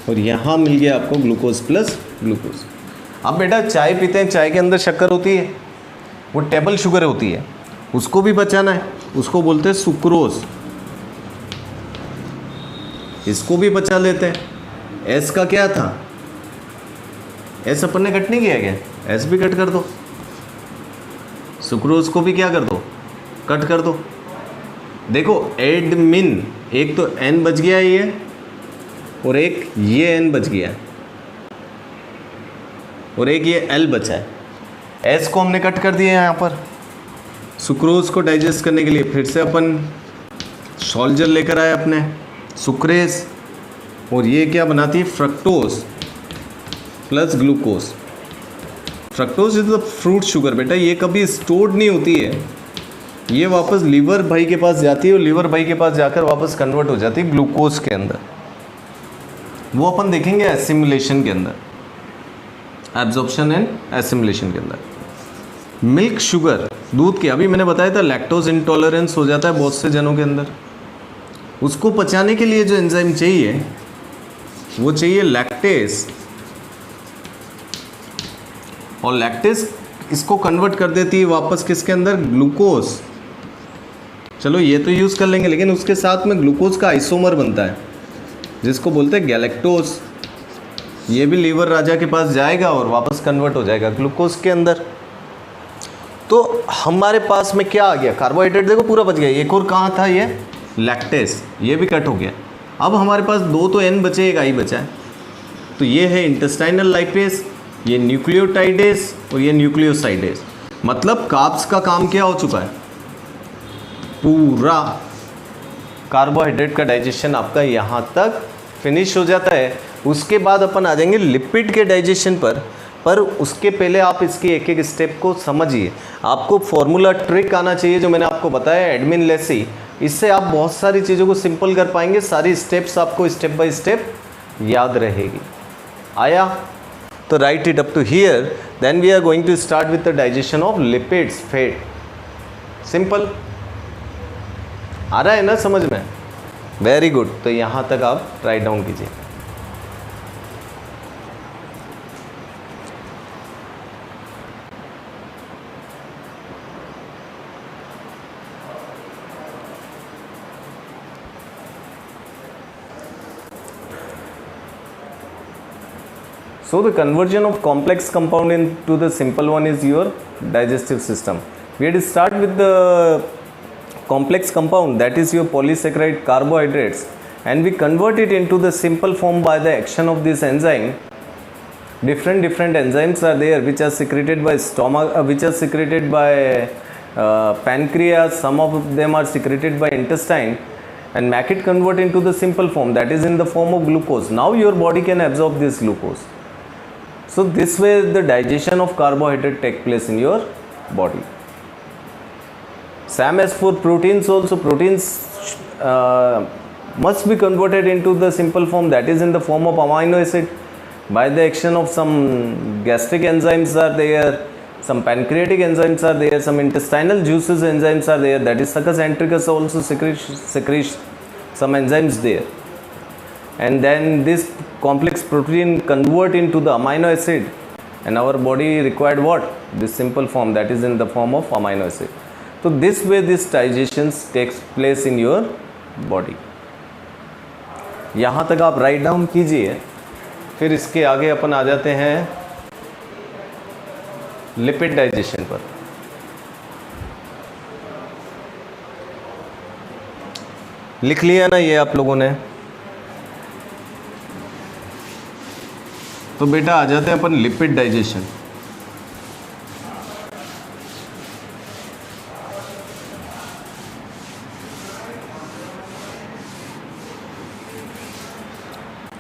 और यहाँ मिल गया आपको ग्लूकोज प्लस ग्लूकोज। अब बेटा चाय पीते हैं, चाय के अंदर शक्कर होती है, वो टेबल शुगर होती है, उसको भी बचाना है, उसको बोलते हैं सुक्रोज। इसको भी बचा लेते हैं। एस का क्या था? एस अपन ने कट नहीं किया क्या? एस भी कट कर दो। सुक्रोज को भी क्या कर दो? कट कर दो। देखो एडमिन, एक तो एन बच गया ये, और एक ये एन बच गया, और एक ये एल बचा है। एस को हमने कट कर दिया यहाँ पर। सुक्रोज को डाइजेस्ट करने के लिए फिर से अपन सोल्जर लेकर आए अपने, सुक्रेज, और ये क्या बनाती है? Fructose plus glucose. Fructose is the fruit sugar बेटा, ये कभी स्टोर्ड नहीं होती है, ये वापस लीवर भाई के पास जाती है, और लीवर भाई के पास जाकर वापस कन्वर्ट हो जाती है ग्लूकोज के अंदर। वो अपन देखेंगे एसिमुलेशन के अंदर, एब्जॉर्प्शन एंड एसिमुलेशन के अंदर। मिल्क शुगर, दूध के, अभी मैंने बताया था लैक्टोज इंटॉलरेंस हो जाता है बहुत से जनों के अंदर। उसको पचाने के लिए जो एंजाइम चाहिए वो चाहिए लैक्टेज, और लैक्टेज इसको कन्वर्ट कर देती है वापस किसके अंदर? ग्लूकोज। चलो ये तो यूज़ कर लेंगे, लेकिन उसके साथ में ग्लूकोज का आइसोमर बनता है जिसको बोलते हैं गैलेक्टोज। ये भी लीवर राजा के पास जाएगा और वापस कन्वर्ट हो जाएगा ग्लूकोज के अंदर। तो हमारे पास में क्या आ गया? कार्बोहाइड्रेट देखो पूरा बच गया। एक और कहाँ था? ये लैक्टेज, ये भी कट हो गया। अब हमारे पास 2 तो एन बचे, एक आई बचा है। तो ये है इंटेस्टाइनल लाइपेज, ये न्यूक्लियोटाइडेज और ये न्यूक्लियोसाइडेज। मतलब कार्ब्स का काम क्या हो चुका है, पूरा कार्बोहाइड्रेट का डाइजेशन आपका यहाँ तक फिनिश हो जाता है। उसके बाद अपन आ जाएंगे लिपिड के डाइजेशन पर उसके पहले आप इसकी एक एक स्टेप को समझिए। आपको फॉर्मूला ट्रिक आना चाहिए जो मैंने आपको बताया, एडमिन लेसी। इससे आप बहुत सारी चीज़ों को सिंपल कर पाएंगे, सारी स्टेप्स आपको स्टेप बाय स्टेप याद रहेगी। आया? तो write it up to here, then we are going to start with the digestion of lipids, fat. Simple आ रहा है ना समझ में? Very good. तो यहाँ तक आप राइट डाउन कीजिए। So the conversion of complex compound into the simple one is your digestive system. We had to start with the complex compound, that is your polysaccharide carbohydrates, and we convert it into the simple form by the action of this enzyme. Different enzymes are there which are secreted by stomach, which are secreted by pancreas. Some of them are secreted by intestine, and make it convert into the simple form, that is in the form of glucose. Now your body can absorb this glucose. So this way the digestion of carbohydrate take place in your body. Same as for proteins also, proteins must be converted into the simple form, that is in the form of amino acid by the action of some gastric enzymes are there, some pancreatic enzymes are there, some intestinal juices enzymes are there, that is Succus entericus also secretes some enzymes there. And then this complex protein convert into the amino acid, and our body required what? This simple form, that is in the form of amino acid. So this way this digestion takes place in your body. यहाँ तक आप right down कीजिए। फिर इसके आगे अपन आ जाते हैं lipid digestion पर। लिख लिया ना ये आप लोगों ने? तो बेटा आ जाते हैं अपन लिपिड डाइजेशन।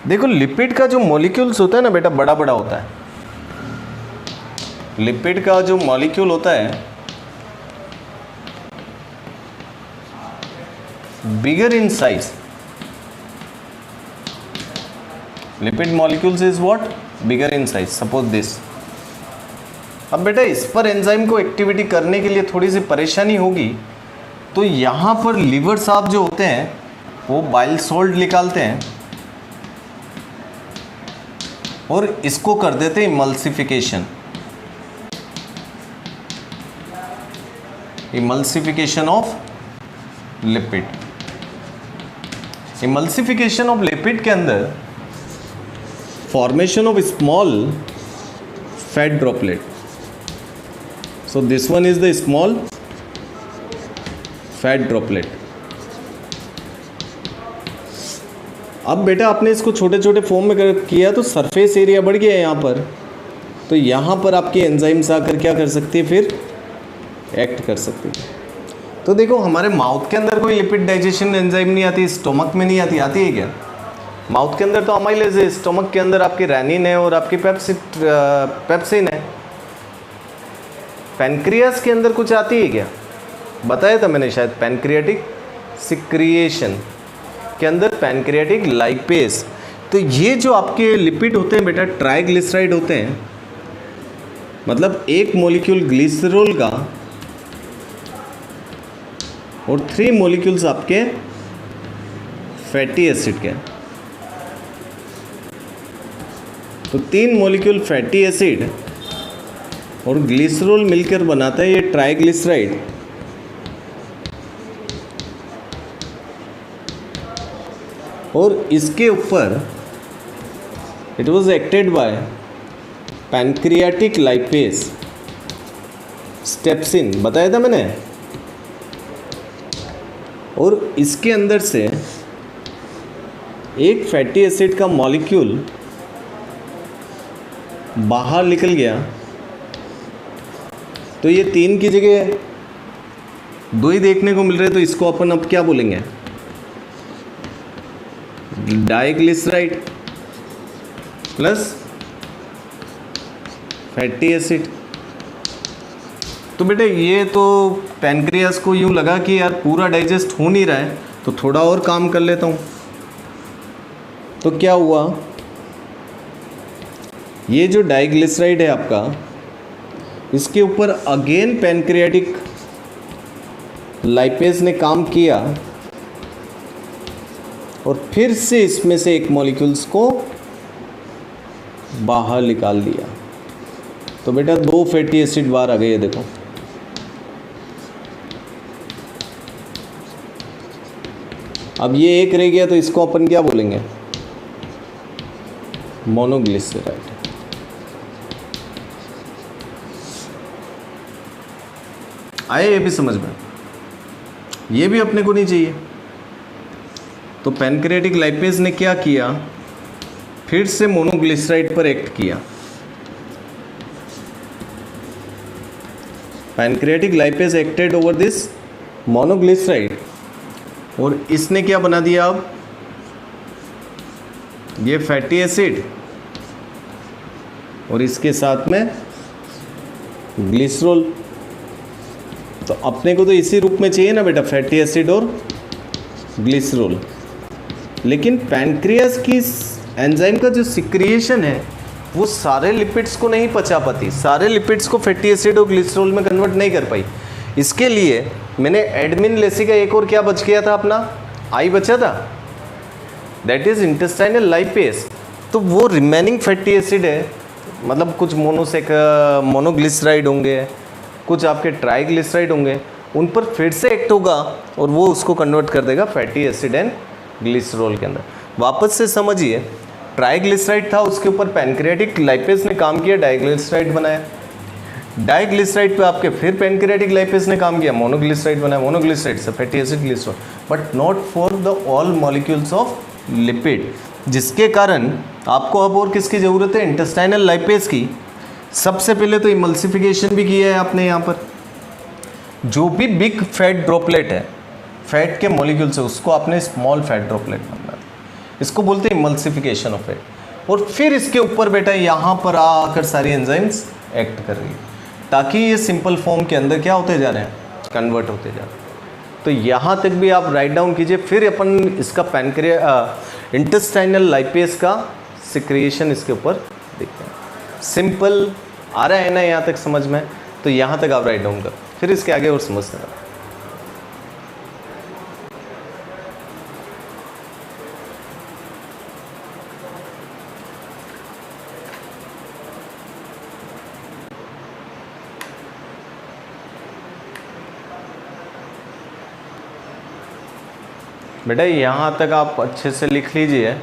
देखो लिपिड का जो मॉलिक्यूल्स होता है ना बेटा, बड़ा बड़ा होता है। लिपिड का जो मॉलिक्यूल होता है bigger in size. Lipid molecules is what? Bigger in size. Suppose this. अब बेटा इस पर एंजाइम को एक्टिविटी करने के लिए थोड़ी सी परेशानी होगी, तो यहाँ पर लीवर साहब जो होते हैं वो बाइल सॉल्ट निकालते हैं और इसको कर देते हैं emulsification. Emulsification of lipid. Emulsification of lipid के अंदर formation of small fat droplet. So this one is the small fat droplet. अब बेटा आपने इसको छोटे छोटे फॉर्म में किया तो सरफेस एरिया बढ़ गया है यहाँ पर, तो यहाँ पर आपके एंजाइम्स आकर क्या कर सकती है, फिर एक्ट कर सकती है। तो देखो हमारे माउथ के अंदर कोई लिपिड डाइजेशन एंजाइम नहीं आती, स्टोमक में नहीं आती, आती है क्या? माउथ के अंदर तो अमाइलेज है, स्टोमक के अंदर आपकी रेनिन है और आपकी पेप्सिन है। पैनक्रियास के अंदर कुछ आती है क्या? बताया था मैंने शायद, पैनक्रियाटिक सिक्रिएशन के अंदर पैनक्रियाटिक लाइपेज। तो ये जो आपके लिपिड होते हैं बेटा ट्राइग्लिसराइड होते हैं, मतलब एक मॉलिक्यूल ग्लिसरॉल का और 3 मॉलिक्यूल्स आपके फैटी एसिड के। तो 3 मॉलिक्यूल फैटी एसिड और ग्लिसरॉल मिलकर बनाता है ये ट्राइग्लिसराइड। और इसके ऊपर it was acted by pancreatic lipase steapsin, बताया था मैंने। और इसके अंदर से एक फैटी एसिड का मॉलिक्यूल बाहर निकल गया तो ये 3 की जगह 2 ही देखने को मिल रहे, तो इसको अपन अब क्या बोलेंगे, डाइग्लिसराइड प्लस फैटी एसिड। तो बेटे ये तो पैनक्रियास को यूँ लगा कि यार पूरा डाइजेस्ट हो नहीं रहा है, तो थोड़ा और काम कर लेता हूँ। तो क्या हुआ, ये जो डाइग्लिसराइड है आपका, इसके ऊपर अगेन पैनक्रियाटिक लाइपेज ने काम किया और फिर से इसमें से एक मॉलिक्यूल्स को बाहर निकाल दिया। तो बेटा 2 फैटी एसिड बाहर आ गए, देखो। अब ये एक रह गया, तो इसको अपन क्या बोलेंगे, मोनोग्लिसराइड। आए ये भी समझ में, ये भी अपने को नहीं चाहिए। तो पैनक्रियाटिक लाइपेज ने क्या किया, फिर से मोनोग्लिसराइड पर एक्ट किया। Pancreatic lipase acted over this monoglyceride और इसने क्या बना दिया, अब ये फैटी एसिड और इसके साथ में ग्लिसरॉल। तो अपने को तो इसी रूप में चाहिए ना बेटा, फैटी एसिड और ग्लिसरॉल। लेकिन पैनक्रियास की एंजाइम का जो सिक्रिएशन है वो सारे लिपिड्स को नहीं पचा पाती, सारे लिपिड्स को फैटी एसिड और ग्लिसरॉल में कन्वर्ट नहीं कर पाई। इसके लिए मैंने एडमिन लेसी का एक और क्या बच गया था, अपना आई बचा था, दैट इज इंटेस्टाइनल लाइपेज। तो वो रिमेनिंग फैटी एसिड है, मतलब कुछ मोनोग्लिसराइड होंगे, कुछ आपके ट्राइग्लिसराइड होंगे, उन पर फिर से एक्ट होगा और वो उसको कन्वर्ट कर देगा फैटी एसिड एंड ग्लिसरॉल के अंदर। वापस से समझिए, ट्राइग्लिसराइड था, उसके ऊपर पैनक्रियाटिक लाइपेज ने काम किया, डाइग्लिसराइड बनाया। डाइग्लिसराइड पे आपके फिर पैनक्रियाटिक लाइपेज ने काम किया, मोनोग्लिसराइड बनाया। मोनोग्लिसराइड से fatty acid, glycerol, but not for the all molecules of lipid. जिसके कारण आपको अब और किसकी ज़रूरत है, इंटेस्टाइनल लाइपेज की। सबसे पहले तो इमल्सिफिकेशन भी किया है आपने यहाँ पर। जो भी बिग फैट ड्रॉपलेट है, फैट के मॉलिक्यूल्स है, उसको आपने स्मॉल फैट ड्रॉपलेट बनना है, इसको बोलते हैं इमल्सिफिकेशन ऑफ फैट। और फिर इसके ऊपर बेटा यहाँ पर आकर सारी एंजाइम्स एक्ट कर रही है, ताकि ये सिंपल फॉर्म के अंदर क्या होते जा रहे हैं, कन्वर्ट होते जा रहे हैं। तो यहाँ तक भी आप राइट डाउन कीजिए। फिर अपन इसका इंटेस्टाइनल लाइपेज का सिक्रिएशन इसके ऊपर देखते हैं। सिंपल आ रहा है ना यहाँ तक समझ में, तो यहाँ तक आप राइट डाउन करो, फिर इसके आगे और समझते हैं। बेटा यहाँ तक आप अच्छे से लिख लीजिए।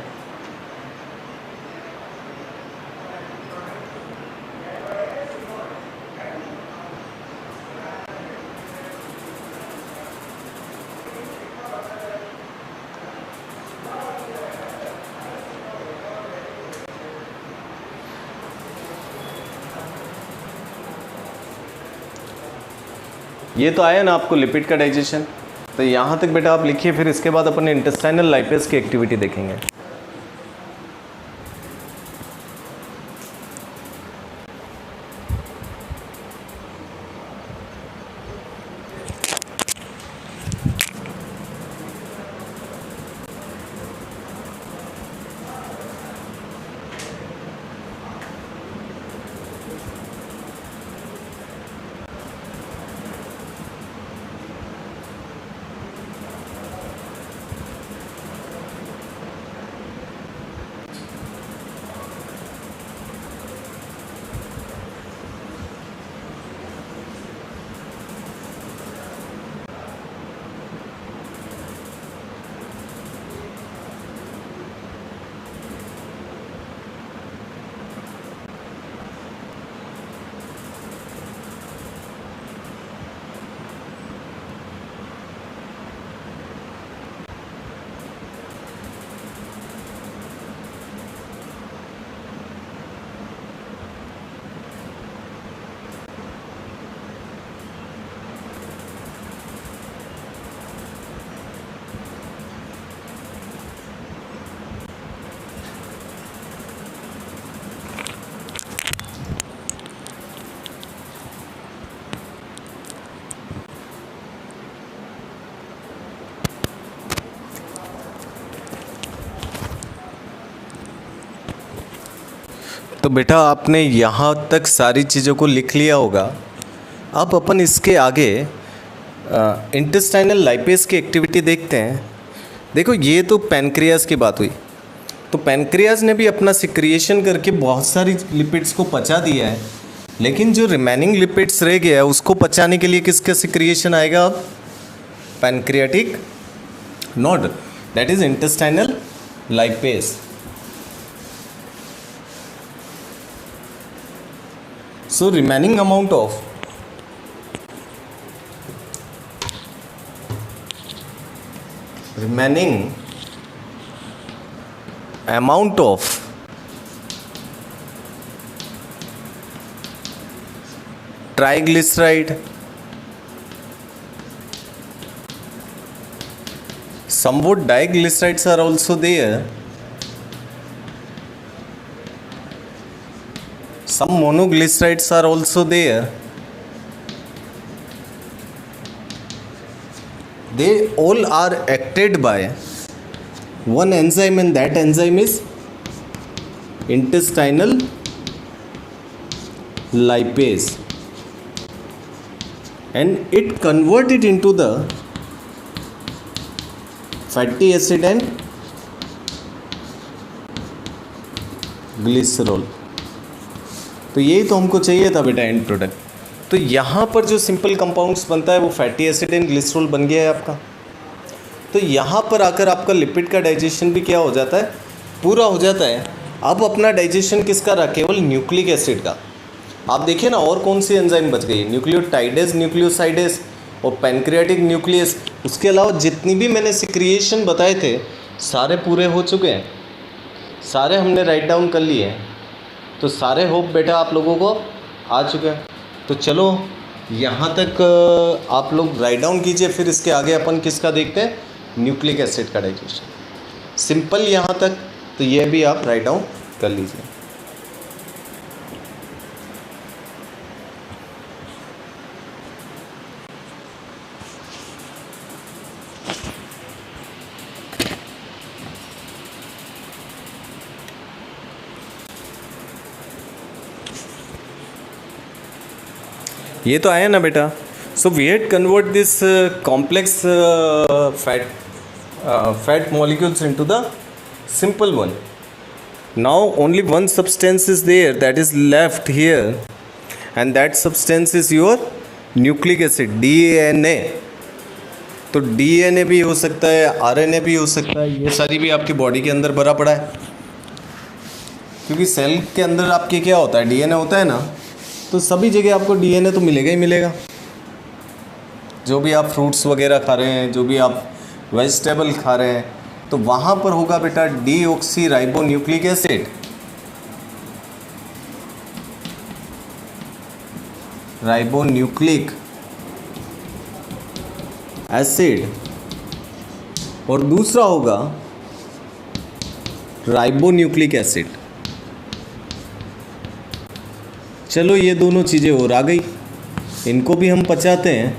ये तो आया ना आपको लिपिड का डाइजेशन, तो यहाँ तक बेटा आप लिखिए। फिर इसके बाद अपन इंटेस्टाइनल लाइपेज की एक्टिविटी देखेंगे। तो बेटा आपने यहाँ तक सारी चीज़ों को लिख लिया होगा। अब अपन इसके आगे इंटेस्टाइनल लाइपेज की एक्टिविटी देखते हैं। देखो ये तो पैनक्रियाज की बात हुई, तो पैनक्रियाज ने भी अपना सिक्रिएशन करके बहुत सारी लिपिड्स को पचा दिया है, लेकिन जो रिमेनिंग लिपिड्स रह गया है उसको पचाने के लिए किसका सिक्रिएशन आएगा? अब pancreatic node, that is intestinal lipase. So remaining amount of triglyceride, somewhat diglycerides are also there, some monoglycerides are also there. They all are acted by one enzyme, and that enzyme is intestinal lipase, and it convert it into the fatty acid and glycerol। तो यही तो हमको चाहिए था बेटा and product. तो यहाँ पर जो सिंपल कंपाउंड्स बनता है वो फैटी एसिड एंड ग्लिसरॉल बन गया है आपका। तो यहाँ पर आकर आपका लिपिड का डाइजेशन भी क्या हो जाता है? पूरा हो जाता है। अब अपना डाइजेशन किसका रहा? केवल न्यूक्लिक एसिड का। आप देखिए ना और कौन सी एंजाइम बच गई? न्यूक्लियोटाइडेज, न्यूक्लियोसाइडेज और पैनक्रियाटिक न्यूक्लियस। उसके अलावा जितनी भी मैंने सिक्रिएशन बताए थे सारे पूरे हो चुके हैं, सारे हमने राइट डाउन कर लिए हैं। तो सारे होप बेटा आप लोगों को आ चुके हैं। तो चलो यहाँ तक आप लोग राइट डाउन कीजिए, फिर इसके आगे अपन किसका देखते हैं? न्यूक्लिक एसिड का डाइजेशन। सिंपल यहाँ तक, तो ये भी आप राइट डाउन कर लीजिए। ये तो आया ना बेटा। So we had convert this complex fat molecules into the simple one. Now only one substance is there that is left here, and that substance is your nucleic acid, DNA। तो DNA भी हो सकता है, RNA भी हो सकता है, ये सारी भी आपकी बॉडी के अंदर भरा पड़ा है। क्योंकि सेल के अंदर आपके क्या होता है? DNA होता है ना। तो सभी जगह आपको DNA तो मिलेगा ही मिलेगा। जो भी आप फ्रूट्स वगैरह खा रहे हैं, जो भी आप वेजिटेबल खा रहे हैं, तो वहाँ पर होगा बेटा deoxy ribonucleic acid. Ribonucleic acid, और दूसरा होगा राइबोन्यूक्लिक एसिड। चलो ये दोनों चीज़ें और आ गई, इनको भी हम पचाते हैं।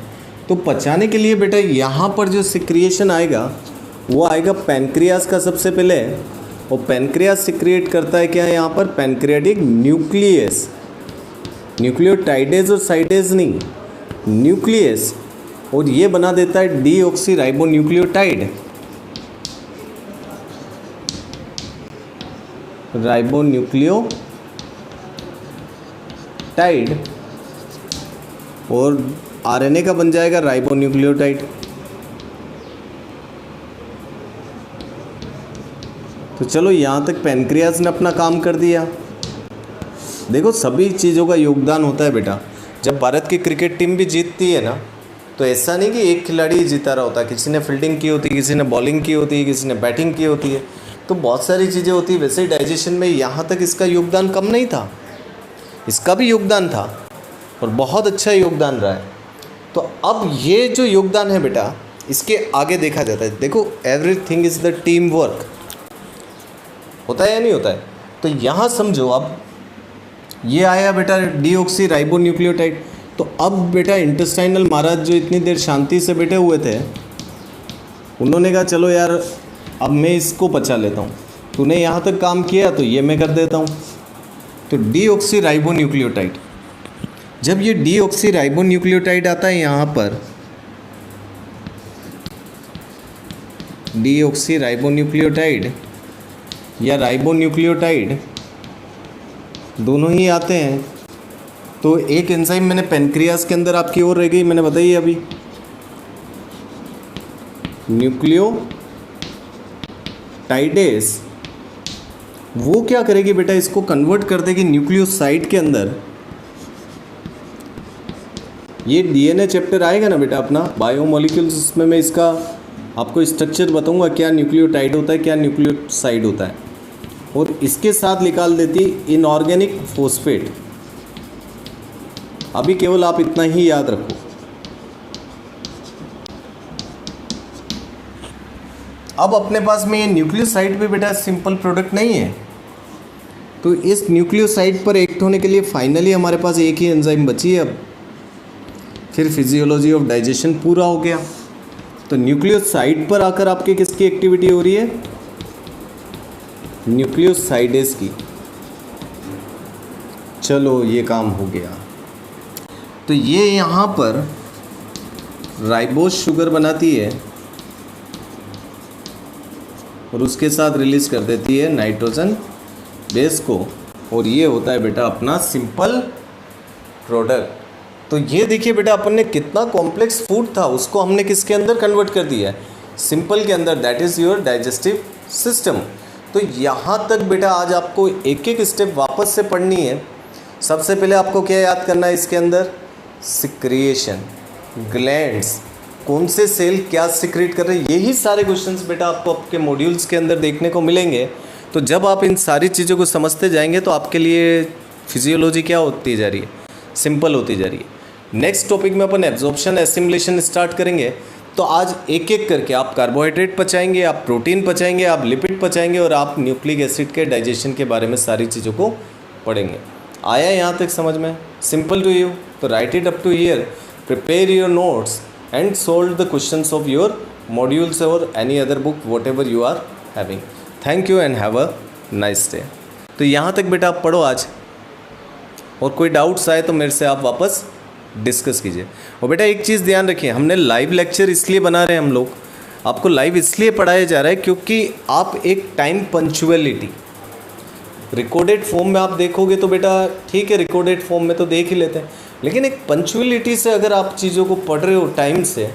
तो पचाने के लिए बेटा यहाँ पर जो सिक्रिएशन आएगा वो आएगा पैनक्रियाज का सबसे पहले, और पैनक्रियाज सिक्रिएट करता है क्या है यहाँ पर? Pancreatic nucleus. न्यूक्लियोटाइडेज और साइडेज नहीं, न्यूक्लियस, और ये बना देता है डीऑक्सी राइबोन्यूक्लियोटाइड। राइबोन्यूक्लियोटाइड, और RNA का बन जाएगा राइबोन्यूक्लियोटाइड। तो चलो यहाँ तक पैनक्रियाज ने अपना काम कर दिया। देखो सभी चीज़ों का योगदान होता है बेटा। जब भारत की क्रिकेट टीम भी जीतती है ना, तो ऐसा नहीं कि एक खिलाड़ी ही जीता रहा होता, किसी ने फील्डिंग की होती है, किसी ने बॉलिंग की होती है, किसी ने बैटिंग की होती है। तो बहुत सारी चीज़ें होती है। वैसे ही डाइजेशन में यहाँ तक इसका योगदान कम नहीं था, इसका भी योगदान था और बहुत अच्छा योगदान रहा है। तो अब ये जो योगदान है बेटा, इसके आगे देखा जाता है। देखो everything is the team work, होता है या नहीं होता है? तो यहाँ समझो अब ये आया बेटा डीऑक्सी राइबोन्यूक्लियोटाइड। तो अब बेटा इंटेस्टाइनल महाराज जो इतनी देर शांति से बैठे हुए थे, उन्होंने कहा चलो यार अब मैं इसको पचा लेता हूँ, तूने यहाँ तक काम किया तो ये मैं कर देता हूँ। तो डीऑक्सी राइबो न्यूक्लियोटाइड, जब ये डीऑक्सी राइबो न्यूक्लियोटाइड आता है यहाँ पर, डीऑक्सी राइबो न्यूक्लियोटाइड या राइबो न्यूक्लियोटाइड दोनों ही आते हैं, तो एक एंजाइम मैंने पेनक्रियास के अंदर आपकी ओर रह गई, मैंने बताई अभी, न्यूक्लियोटाइडेस, वो क्या करेगी बेटा, इसको कन्वर्ट कर देगी न्यूक्लियोसाइड के अंदर। ये डीएनए चैप्टर आएगा ना बेटा अपना बायोमोलिक्यूल्स, उसमें मैं इसका आपको स्ट्रक्चर बताऊंगा, क्या न्यूक्लियोटाइड होता है, क्या न्यूक्लियोसाइड होता है, और इसके साथ निकाल देती इनऑर्गेनिक फॉस्फेट। अभी केवल आप इतना ही याद रखो। अब अपने पास में ये न्यूक्लियोसाइड भी बेटा सिंपल प्रोडक्ट नहीं है, तो इस न्यूक्लियोसाइड पर एक्ट होने के लिए फाइनली हमारे पास एक ही एंजाइम बची है। अब फिर फिजियोलॉजी ऑफ डाइजेशन पूरा हो गया। तो न्यूक्लियोसाइड पर आकर आपकी किसकी एक्टिविटी हो रही है, न्यूक्लियोसाइडेज की। चलो ये काम हो गया। तो ये यहाँ पर राइबोज शुगर बनाती है और उसके साथ रिलीज कर देती है नाइट्रोजन बेस को, और ये होता है बेटा अपना सिंपल प्रोडक्ट। तो ये देखिए बेटा अपन ने कितना कॉम्प्लेक्स फूड था उसको हमने किसके अंदर कन्वर्ट कर दिया है, सिंपल के अंदर, that is your digestive system. तो यहाँ तक बेटा आज आपको एक एक स्टेप वापस से पढ़नी है। सबसे पहले आपको क्या याद करना है इसके अंदर, सिक्रिएशन, ग्लैंड्स, कौन से सेल क्या सिक्रेट कर रहे हैं, यही सारे क्वेश्चंस बेटा आपको आपके मॉड्यूल्स के अंदर देखने को मिलेंगे। तो जब आप इन सारी चीज़ों को समझते जाएंगे तो आपके लिए फिजियोलॉजी क्या होती जा रही है, सिंपल होती जा रही है। नेक्स्ट टॉपिक में अपन एब्जॉर्प्शन एसिमिलेशन स्टार्ट करेंगे। तो आज एक एक करके आप कार्बोहाइड्रेट पचाएंगे, आप प्रोटीन पचाएंगे, आप लिपिड पचाएंगे, और आप न्यूक्लिक एसिड के डाइजेशन के बारे में सारी चीज़ों को पढ़ेंगे। आया यहाँ तक समझ में, सिंपल टू यू? तो write it up to here, prepare your notes and solve the questions of your modules or any other book whatever you are having. Thank you and have a nice day. तो यहाँ तक बेटा आप पढ़ो आज, और कोई डाउट्स आए तो मेरे से आप वापस डिस्कस कीजिए। और बेटा एक चीज़ ध्यान रखिए, हमने लाइव लेक्चर इसलिए बना रहे हैं हम लोग, आपको लाइव इसलिए पढ़ाया जा रहा है क्योंकि आप एक टाइम पंक्चुअलिटी, रिकॉर्डेड फॉर्म में आप देखोगे तो बेटा ठीक है, रिकॉर्डेड फॉर्म में तो देख ही लेते हैं, लेकिन एक पंक्चुअलिटी से अगर आप चीज़ों को पढ़ रहे हो टाइम से,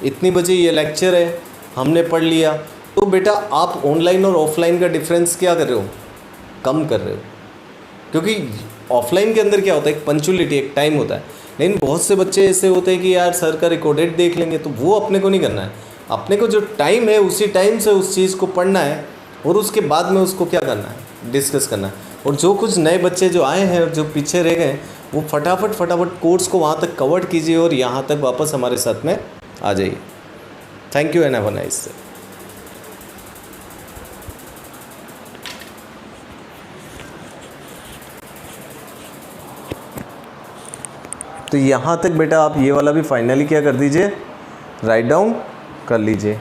इतनी बजे ये लेक्चर है हमने पढ़ लिया, तो बेटा आप ऑनलाइन और ऑफलाइन का डिफरेंस क्या कर रहे हो, कम कर रहे हो। क्योंकि ऑफलाइन के अंदर क्या होता है, एक पंक्चुअलिटी, एक टाइम होता है, लेकिन बहुत से बच्चे ऐसे होते हैं कि यार सर का रिकॉर्डेड देख लेंगे, तो वो अपने को नहीं करना है। अपने को जो टाइम है उसी टाइम से उस चीज़ को पढ़ना है, और उसके बाद में उसको क्या करना है, डिस्कस करना है। और जो कुछ नए बच्चे जो आए हैं और जो पीछे रह गए, वो फटाफट कोर्स को वहाँ तक कवर कीजिए और यहाँ तक वापस हमारे साथ में आ जाइए। Thank you and have a nice day. तो यहाँ तक बेटा आप ये वाला भी फाइनली क्या कर दीजिए, राइट डाउन कर लीजिए।